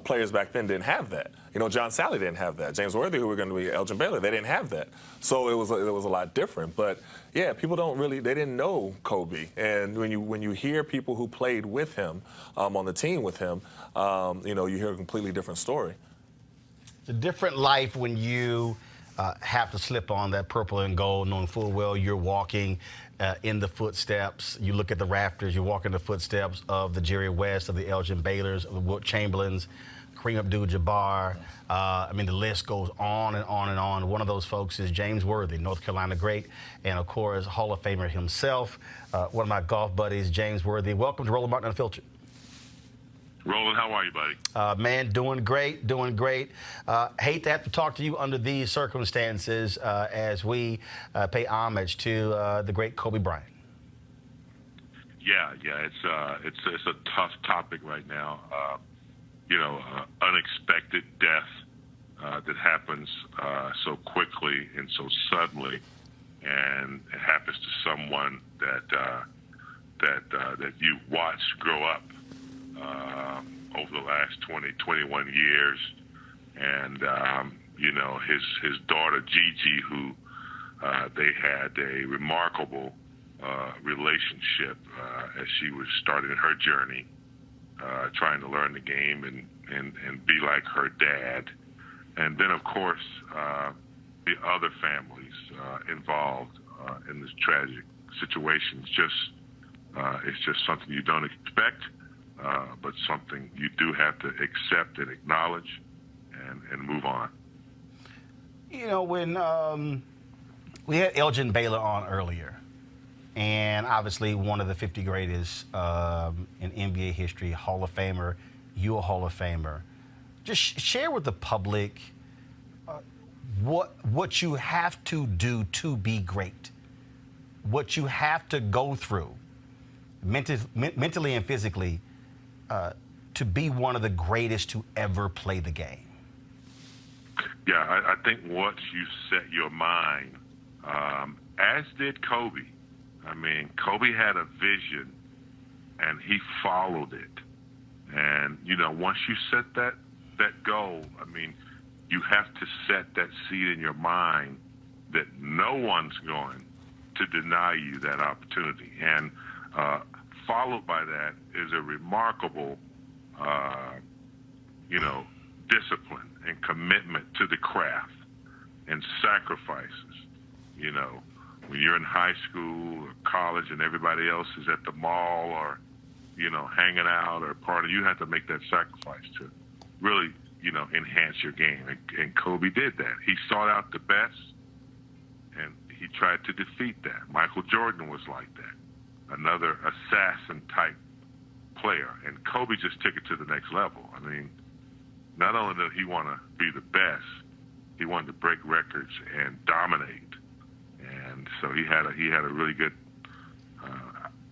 Players back then didn't have that. You know, John Sally didn't have that. James Worthy, who were going to be Elgin Baylor, they didn't have that. So it was a lot different. But yeah, people they didn't know Kobe. And when you hear people who played with him, on the team with him, you know, you hear a completely different story. It's a different life when you have to slip on that purple and gold, knowing full well you're walking in the footsteps. You look at the rafters, you walk in the footsteps of the Jerry West, of the Elgin Baylors, of the Wilt Chamberlains, Kareem Abdul-Jabbar. I mean, the list goes on and on and on. One of those folks is James Worthy, North Carolina great, and of course, Hall of Famer himself. One of my golf buddies, James Worthy. Welcome to Roland Martin Unfiltered. Roland, how are you, buddy? Man, doing great, doing great. Hate to have to talk to you under these circumstances as we pay homage to the great Kobe Bryant. Yeah, it's a tough topic right now. You know, unexpected death that happens so quickly and so suddenly, and it happens to someone that you watched grow up over the last 21 years. And, you know, his daughter, Gigi, who they had a remarkable relationship as she was starting her journey, trying to learn the game and be like her dad. And then, of course, the other families involved in this tragic situation. It's just something you don't expect. But something you do have to accept and acknowledge and move on. You know, when we had Elgin Baylor on earlier, and obviously one of the 50 greatest in NBA history, Hall of Famer, you a Hall of Famer. Just share with the public what you have to do to be great, what you have to go through mentally and physically to be one of the greatest to ever play the game. Yeah, I think once you set your mind, as did Kobe. I mean, Kobe had a vision, and he followed it. And, you know, once you set that goal, I mean, you have to set that seed in your mind that no one's going to deny you that opportunity. And followed by that is a remarkable, you know, discipline and commitment to the craft and sacrifices. You know, when you're in high school or college and everybody else is at the mall or, you know, hanging out or partying, you have to make that sacrifice to really, you know, enhance your game. And Kobe did that. He sought out the best, and he tried to defeat that. Michael Jordan was like that. Another assassin type player, and Kobe just took it to the next level. I mean, not only did he want to be the best, he wanted to break records and dominate. And so he had a really good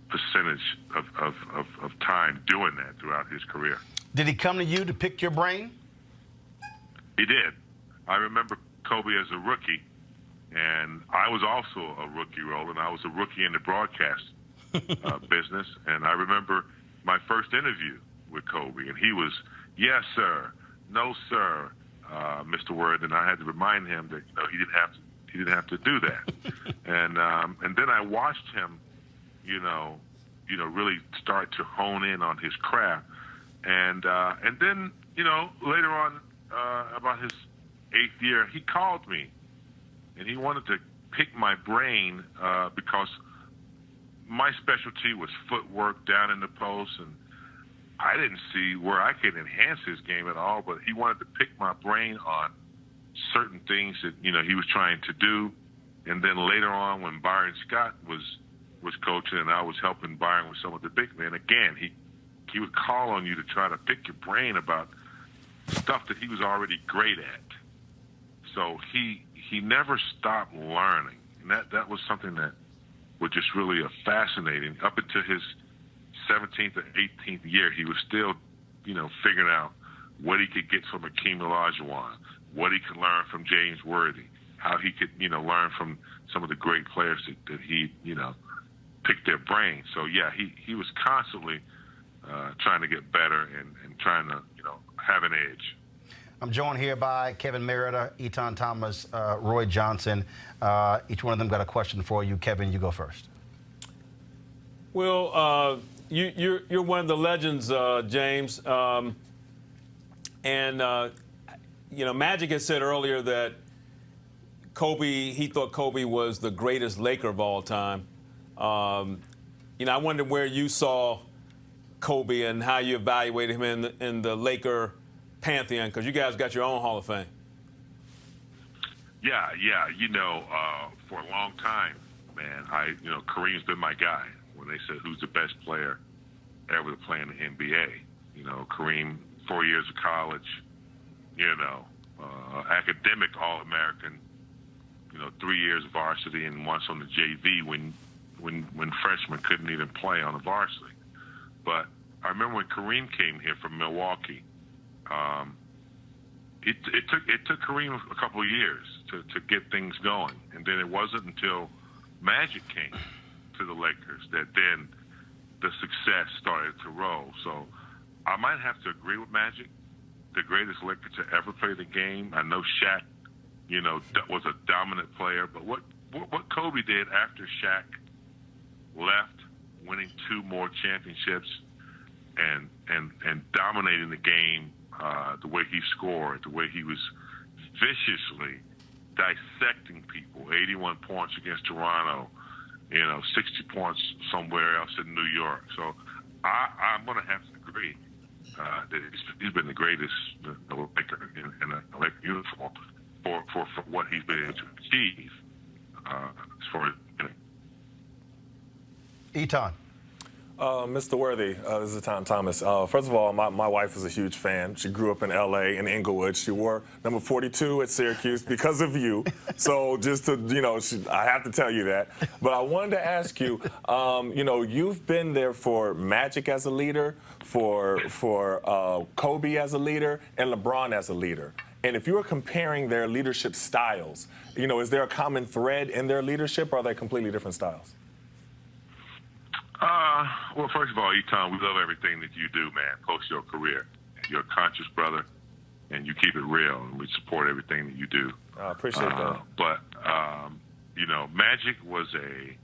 percentage of time doing that throughout his career. Did he come to you to pick your brain? He did. I remember Kobe as a rookie, and I was also a rookie, Roland. I was a rookie in the broadcast business, and I remember my first interview with Kobe, and he was, yes, sir, no, sir, Mr. Word, and I had to remind him that he didn't have to do that. And then I watched him, really start to hone in on his craft, and then later on, about his 8th year, he called me, and he wanted to pick my brain because my specialty was footwork down in the post, and I didn't see where I could enhance his game at all. But he wanted to pick my brain on certain things that he was trying to do. And then later on, when Byron Scott was coaching and I was helping Byron with some of the big men, again he would call on you to try to pick your brain about stuff that he was already great at. So he never stopped learning, and that was something that was just really fascinating. Up until his 17th or 18th year, he was still, figuring out what he could get from Akeem Olajuwon, what he could learn from James Worthy, how he could, learn from some of the great players that he, picked their brains. So yeah, he was constantly trying to get better and trying to, have an edge. I'm joined here by Kevin Merida, Etan Thomas, Roy Johnson. Each one of them got a question for you. Kevin, you go first. Well, you're one of the legends, James. Magic had said earlier that he thought Kobe was the greatest Laker of all time. I wonder where you saw Kobe and how you evaluated him in the Laker pantheon, because you guys got your own Hall of Fame. Yeah. For a long time, man, Kareem's been my guy. When they said who's the best player ever to play in the NBA, Kareem, 4 years of college, academic All-American, 3 years of varsity and once on the JV when freshmen couldn't even play on the varsity. But I remember when Kareem came here from Milwaukee. It took Kareem a couple of years to get things going, and then it wasn't until Magic came to the Lakers that then the success started to roll. So I might have to agree with Magic, the greatest Laker to ever play the game. I know Shaq, was a dominant player, but what Kobe did after Shaq left, winning 2 more championships and dominating the game. The way he scored, the way he was viciously dissecting people, 81 points against Toronto, 60 points somewhere else in New York. So I'm going to have to agree that he's been the greatest Laker in a Laker uniform for what he's been able to achieve as far as Etan. Mr. Worthy, this is Tom Thomas. First of all, my wife is a huge fan. She grew up in L.A., in Inglewood. She wore number 42 at Syracuse because of you. So just to, I have to tell you that. But I wanted to ask you, you've been there for Magic as a leader, for Kobe as a leader, and LeBron as a leader. And if you were comparing their leadership styles, is there a common thread in their leadership, or are they completely different styles? Well, first of all, Etan, we love everything that you do, man, post your career. You're a conscious brother, and you keep it real, and we support everything that you do. I appreciate that. But Magic was a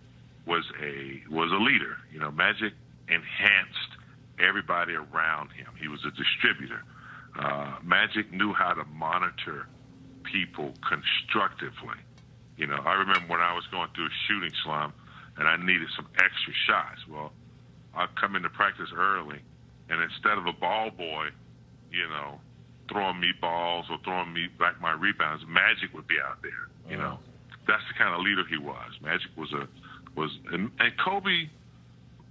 leader. Magic enhanced everybody around him. He was a distributor. Magic knew how to monitor people constructively. I remember when I was going through a shooting slump, and I needed some extra shots. Well, I'd come into practice early, and instead of a ball boy, throwing me balls or throwing me back my rebounds, Magic would be out there. That's the kind of leader he was. Magic and Kobe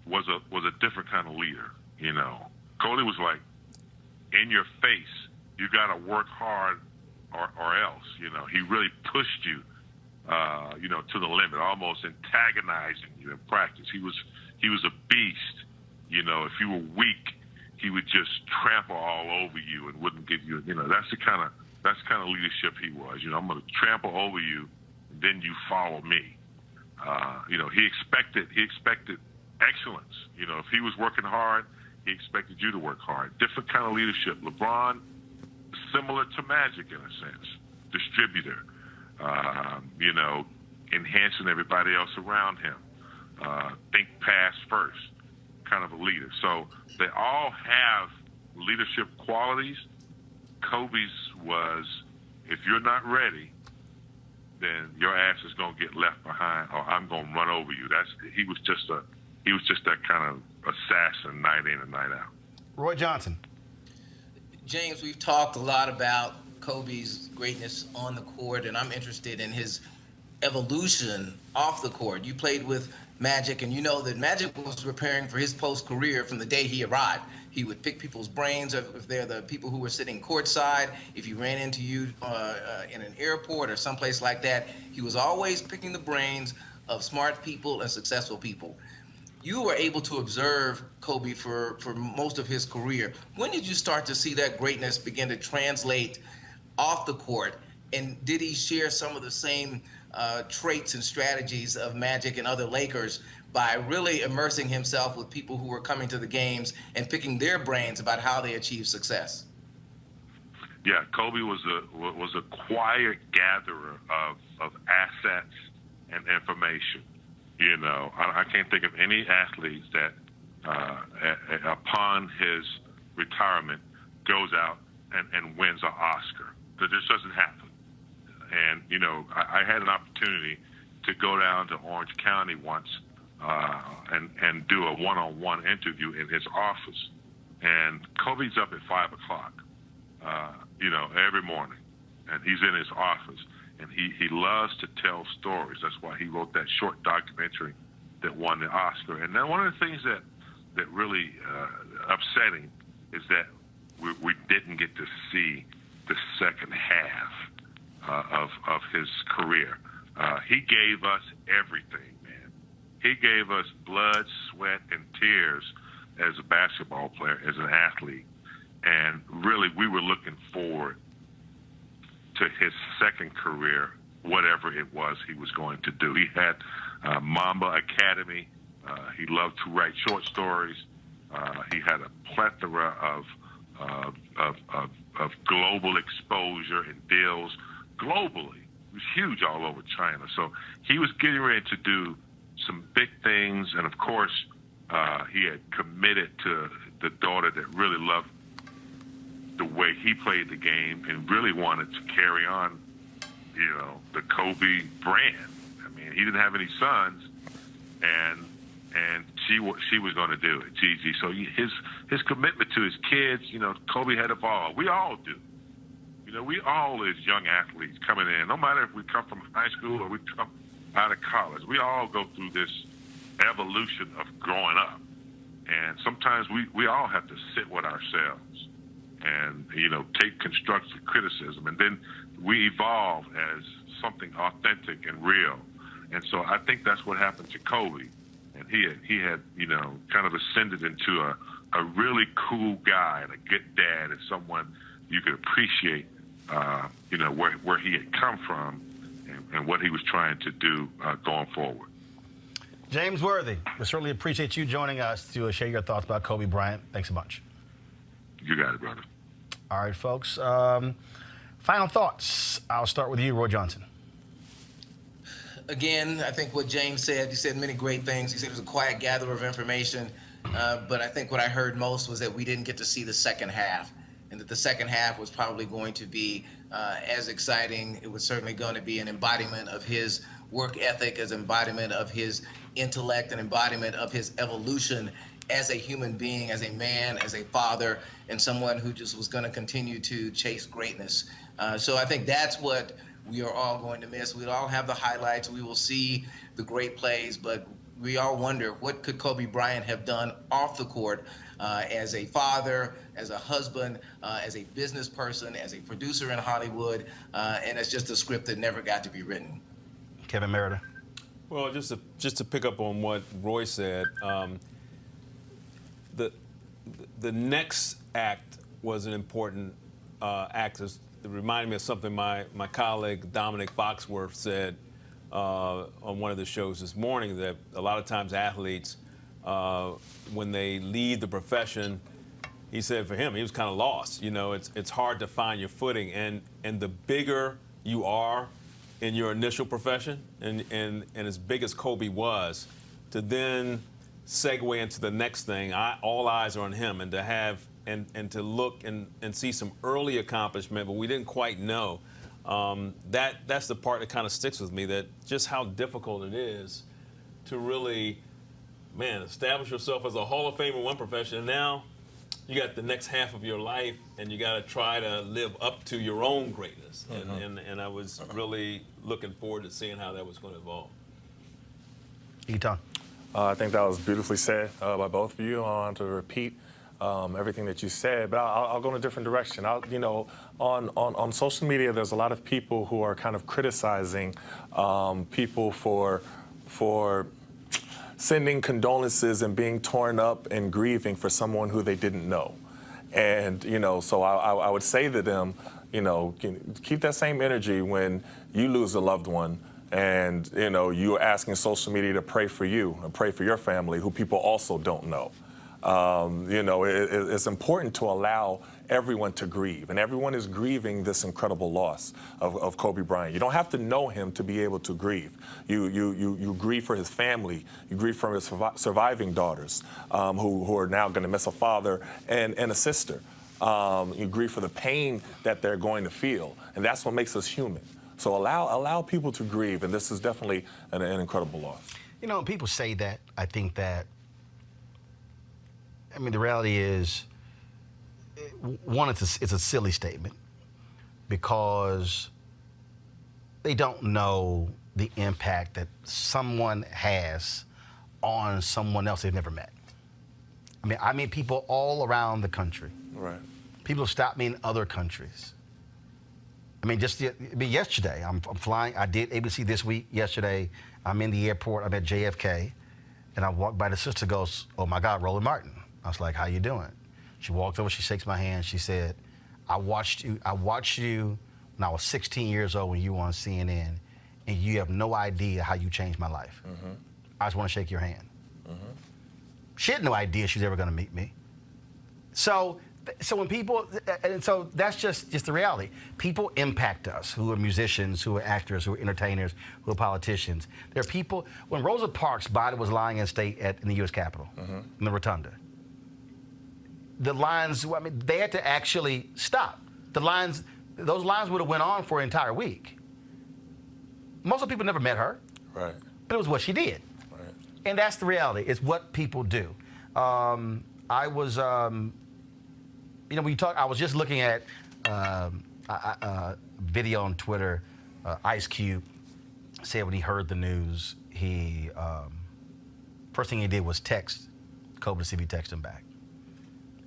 was a different kind of leader. You know, Kobe was like in your face. You got to work hard or else. You know, he really pushed you, you know, to the limit, almost antagonizing you in practice. He was a beast. You know, if you were weak, he would just trample all over you and wouldn't give you. You know, that's the kind of leadership he was. You know, I'm going to trample over you, and then you follow me. You know, he expected excellence. You know, if he was working hard, he expected you to work hard. Different kind of leadership. LeBron, similar to Magic in a sense, distributor. You know, enhancing everybody else around him. Think pass first, kind of a leader. So they all have leadership qualities. Kobe's was, if you're not ready, then your ass is gonna get left behind, or I'm gonna run over you. He was just that kind of assassin, night in and night out. Roy Johnson. James, we've talked a lot about Kobe's greatness on the court, and I'm interested in his evolution off the court. You played with Magic, and you know that Magic was preparing for his post-career from the day he arrived. He would pick people's brains if they're the people who were sitting courtside. If he ran into you in an airport or someplace like that, he was always picking the brains of smart people and successful people. You were able to observe Kobe for most of his career. When did you start to see that greatness begin to translate off the court? And did he share some of the same traits and strategies of Magic and other Lakers by really immersing himself with people who were coming to the games and picking their brains about how they achieved success? Yeah, Kobe was a quiet gatherer of assets and information. You know, I can't think of any athletes that upon his retirement goes out and wins an Oscar. That just doesn't happen. And, you know, I had an opportunity to go down to Orange County once and do a one-on-one interview in his office. And Kobe's up at 5 o'clock, you know, every morning. And he's in his office. And he loves to tell stories. That's why he wrote that short documentary that won the Oscar. And then one of the things that really upsetting is that we didn't get to see the second half of his career. He gave us everything, man. He gave us blood, sweat, and tears as a basketball player, as an athlete. And really, we were looking forward to his second career, whatever it was he was going to do. He had Mamba Academy. He loved to write short stories. He had a plethora of global exposure and deals globally. It was huge all over China. So he was getting ready to do some big things, and of course, he had committed to the daughter that really loved the way he played the game and really wanted to carry on, you know, the Kobe brand. I mean, he didn't have any sons, and she was going to do it, Gigi. So his commitment to his kids, you know, Kobe had evolved. We all do. You know, we all as young athletes coming in, no matter if we come from high school or we come out of college, we all go through this evolution of growing up. And sometimes we all have to sit with ourselves and, you know, take constructive criticism. And then we evolve as something authentic and real. And so I think that's what happened to Kobe. And he had, you know, kind of ascended into a really cool guy and a good dad and someone you could appreciate, you know, where he had come from and what he was trying to do going forward. James Worthy, we certainly appreciate you joining us to share your thoughts about Kobe Bryant. Thanks so much. You got it, brother. All right, folks. Final thoughts. I'll start with you, Roy Johnson. Again, I think what James said, he said many great things. He said it was a quiet gatherer of information. But I think what I heard most was that we didn't get to see the second half, and that the second half was probably going to be as exciting. It was certainly going to be an embodiment of his work ethic, as embodiment of his intellect, an embodiment of his evolution as a human being, as a man, as a father, and someone who just was going to continue to chase greatness. So I think that's what we are all going to miss. We'll all have the highlights. We will see the great plays, but we all wonder, what could Kobe Bryant have done off the court as a father, as a husband, as a business person, as a producer in Hollywood, and it's just a script that never got to be written. Kevin Merida. Well, just to pick up on what Roy said, the next act was an important act. It reminded me of something my colleague Dominic Foxworth said on one of the shows this morning, that a lot of times athletes, when they leave the profession, he said for him, he was kind of lost. You know, it's hard to find your footing, and the bigger you are in your initial profession, and as big as Kobe was, to then segue into the next thing, all eyes are on him, and to have and to look and see some early accomplishment, but we didn't quite know. That's the part that kind of sticks with me, that just how difficult it is to really, establish yourself as a Hall of Famer in one profession, and now you got the next half of your life, and you got to try to live up to your own greatness. And I was really looking forward to seeing how that was going to evolve. Eton. I think that was beautifully said by both of you. I want to repeat everything that you said, but I'll go in a different direction. On social media, there's a lot of people who are kind of criticizing people for sending condolences and being torn up and grieving for someone who they didn't know. And, so I would say to them, keep that same energy when you lose a loved one, and, you're asking social media to pray for you and pray for your family, who people also don't know. It's important to allow everyone to grieve, and everyone is grieving this incredible loss of Kobe Bryant. You don't have to know him to be able to grieve. You grieve for his family. You grieve for his surviving daughters, who are now going to miss a father and a sister. You grieve for the pain that they're going to feel, and that's what makes us human. So allow people to grieve, and this is definitely an incredible loss. When people say that, I think that, the reality is, one, it's a silly statement, because they don't know the impact that someone has on someone else they've never met. I mean people all around the country. Right. People have stopped me in other countries. Yesterday, I'm flying. I did ABC This Week yesterday. I'm in the airport. I'm at JFK, and I walked by. The sister goes, "Oh my God, Roland Martin." I was like, "How you doing?" She walked over. She shakes my hand. She said, "I watched you when I was 16 years old when you were on CNN, and you have no idea how you changed my life. Mm-hmm. I just want to shake your hand." Mm-hmm. She had no idea she was ever going to meet me. So when people, and so that's just the reality. People impact us, who are musicians, who are actors, who are entertainers, who are politicians. There are people, when Rosa Parks' body was lying in state in the U.S. Capitol, in the rotunda, the lines, they had to actually stop. Those lines would have went on for an entire week. Most of the people never met her. Right. But it was what she did. Right. And that's the reality. It's what people do. I was, I was just looking at video on Twitter. Ice Cube said when he heard the news, he first thing he did was text Kobe to see if he texted him back.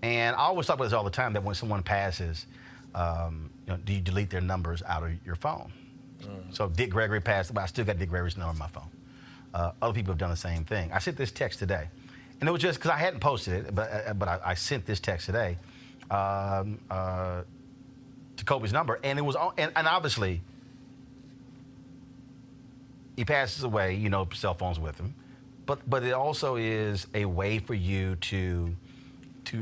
And I always talk about this all the time, that when someone passes, do you delete their numbers out of your phone? So Dick Gregory passed, but I still got Dick Gregory's number on my phone. Other people have done the same thing. I sent this text today, and it was just because I hadn't posted it, but I sent this text today to Kobe's number, and it was on, and obviously he passes away. Cell phones with him, but it also is a way for you to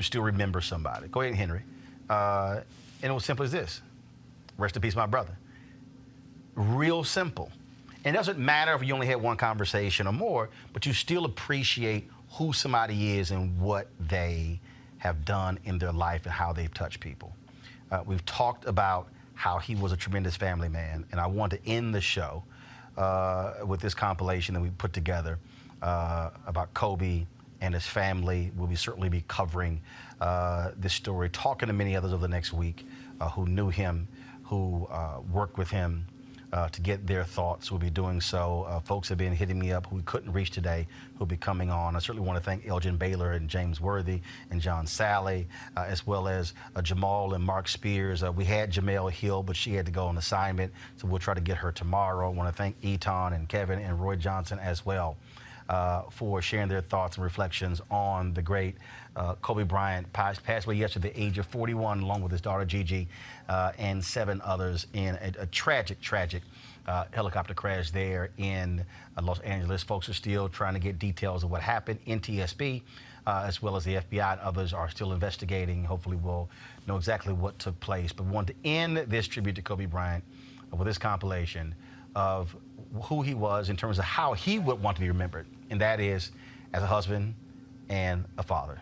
still remember somebody. Go ahead, Henry. And it was simple as this: rest in peace, my brother. Real simple. And it doesn't matter if you only had one conversation or more, but you still appreciate who somebody is and what they have done in their life and how they've touched people. We've talked about how he was a tremendous family man, and I want to end the show with this compilation that we put together about Kobe and his family. We'll certainly be covering this story, talking to many others over the next week who knew him, who worked with him, to get their thoughts. We'll be doing so. Folks have been hitting me up who we couldn't reach today, who'll be coming on. I certainly want to thank Elgin Baylor and James Worthy and John Sally, as well as Jamal and Mark Spears. We had Jamel Hill, but she had to go on assignment, so we'll try to get her tomorrow. I want to thank Eton and Kevin and Roy Johnson as well for sharing their thoughts and reflections on the great Kobe Bryant, passed away yesterday at the age of 41, along with his daughter Gigi and 7 others in a tragic helicopter crash there in Los Angeles. Folks are still trying to get details of what happened. NTSB, as well as the FBI and others, are still investigating. Hopefully we'll know exactly what took place. But we want to end this tribute to Kobe Bryant with this compilation of who he was in terms of how he would want to be remembered, and that is as a husband and a father.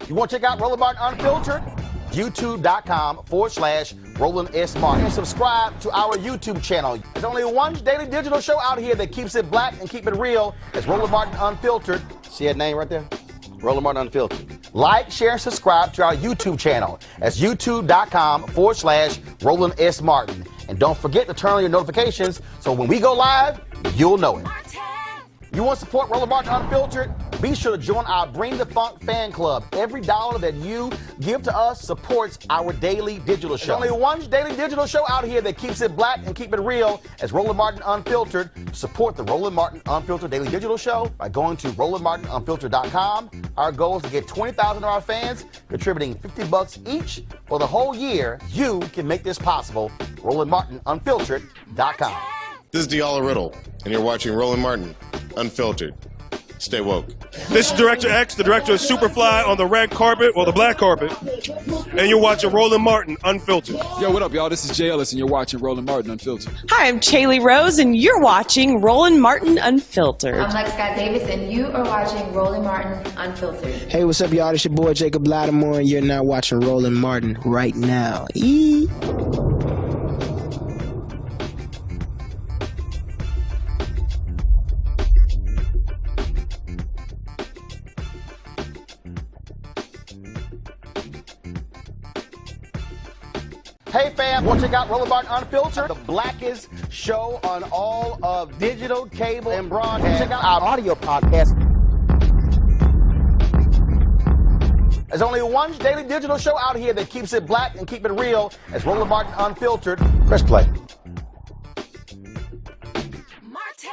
You want to check out Roland Martin Unfiltered? YouTube.com/Roland S. Martin. And subscribe to our YouTube channel. There's only one daily digital show out here that keeps it black and keep it real. It's Roland Martin Unfiltered. See that name right there? Roland Martin Unfiltered. Like, share, and subscribe to our YouTube channel. That's YouTube.com/Roland S. Martin. And don't forget to turn on your notifications so when we go live, you'll know it. You want to support Roland Martin Unfiltered? Be sure to join our Bring the Funk fan club. Every dollar that you give to us supports our daily digital show. There's only one daily digital show out here that keeps it black and keep it real. It's Roland Martin Unfiltered. Support the Roland Martin Unfiltered daily digital show by going to RolandMartinUnfiltered.com. Our goal is to get 20,000 of our fans contributing $50 each for the whole year. You can make this possible. RolandMartinUnfiltered.com. This is Diala Riddle, and you're watching Roland Martin Unfiltered. Stay woke. This is Director X, the director of Superfly on the red carpet, or the black carpet, and you're watching Roland Martin Unfiltered. Yo, what up, y'all? This is Jay Ellis, and you're watching Roland Martin Unfiltered. Hi, I'm Chaley Rose, and you're watching Roland Martin Unfiltered. I'm Lex Scott Davis, and you are watching Roland Martin Unfiltered. Hey, what's up, y'all? It's your boy Jacob Lattimore, and you're now watching Roland Martin right now. Hey fam, want to check out Roland Martin Unfiltered? The blackest show on all of digital, cable, and broadcast. Check out our audio podcast. There's only one daily digital show out here that keeps it black and keep it real. It's Roland Martin Unfiltered. Press play. Martin.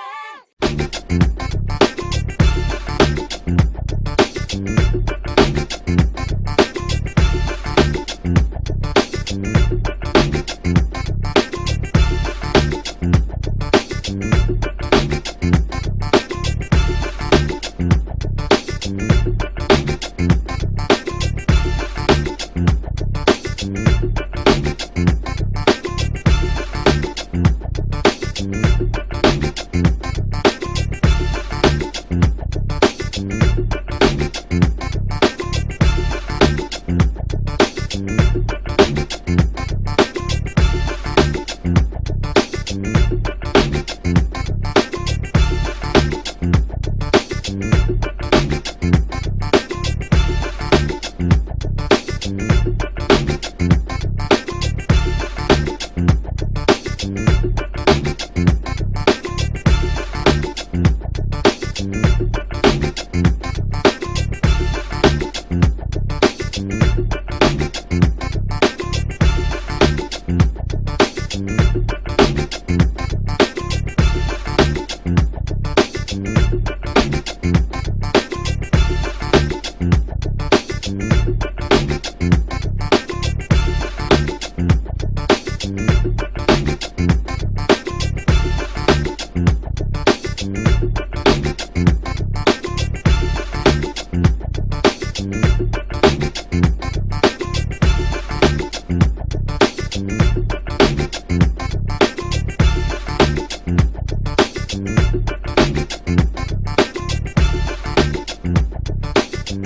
You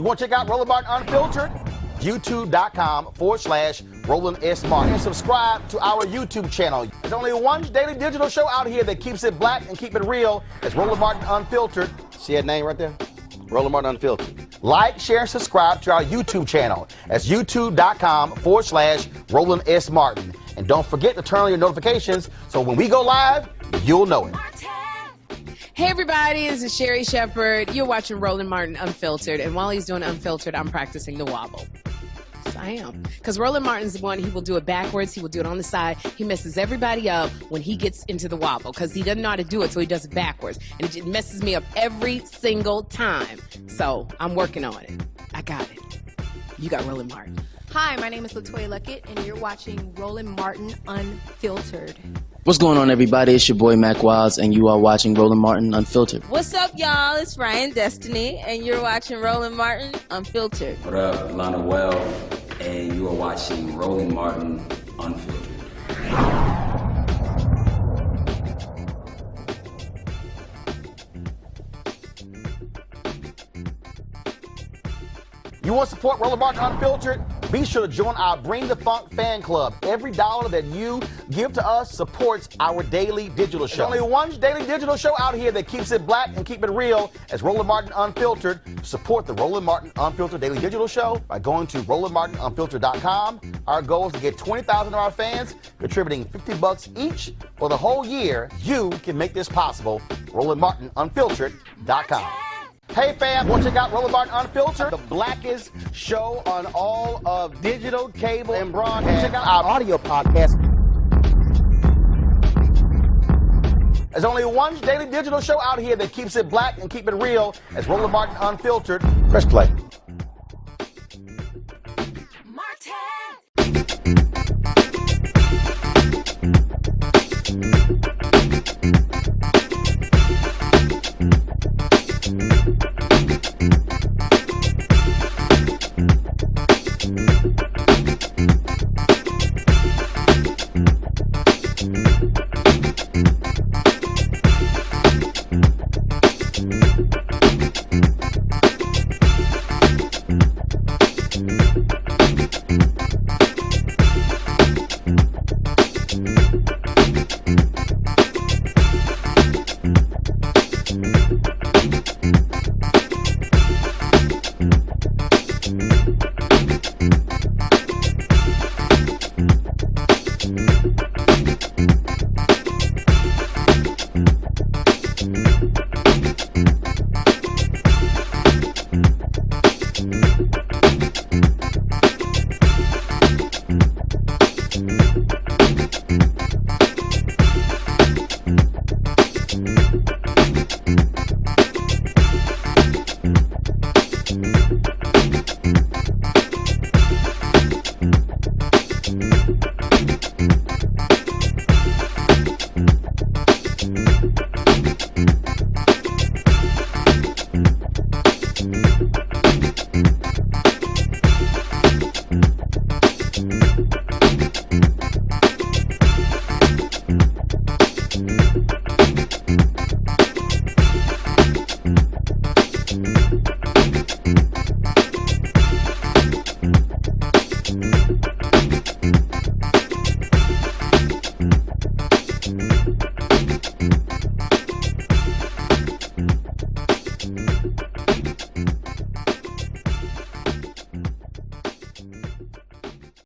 want to check out Roland Martin Unfiltered? YouTube.com/Roland S. Martin. And subscribe to our YouTube channel. There's only one daily digital show out here that keeps it black and keep it real. It's Roland Martin Unfiltered. See that name right there? Roland Martin Unfiltered. Like, share, and subscribe to our YouTube channel. That's YouTube.com/Roland S. Martin. And don't forget to turn on your notifications so when we go live, you'll know it. Hey everybody, this is Sherry Shepherd. You're watching Roland Martin Unfiltered, and while he's doing Unfiltered, I'm practicing the wobble. Yes, I am. Because Roland Martin's the one, he will do it backwards, he will do it on the side. He messes everybody up when he gets into the wobble, because he doesn't know how to do it, so he does it backwards. And it messes me up every single time. So I'm working on it. I got it. You got Roland Martin. Hi, my name is LaToya Luckett, and you're watching Roland Martin Unfiltered. What's going on, everybody? It's your boy Mac Wiles, and you are watching Roland Martin Unfiltered. What's up, y'all? It's Ryan Destiny, and you're watching Roland Martin Unfiltered. What up, Lana Well, and you are watching Roland Martin Unfiltered. You want to support Roland Martin Unfiltered? Be sure to join our Bring the Funk fan club. Every dollar that you give to us supports our daily digital show. There's only one daily digital show out here that keeps it black and keep it real. It's Roland Martin Unfiltered. Support the Roland Martin Unfiltered daily digital show by going to RolandMartinUnfiltered.com. Our goal is to get 20,000 of our fans contributing $50 each for the whole year. You can make this possible. RolandMartinUnfiltered.com. Hey fam, want to check out Roland Martin Unfiltered, the blackest show on all of digital, cable, and broadcast. Check out our audio podcast. There's only one daily digital show out here that keeps it black and keep it real. It's Roland Martin Unfiltered. Press play. Martin.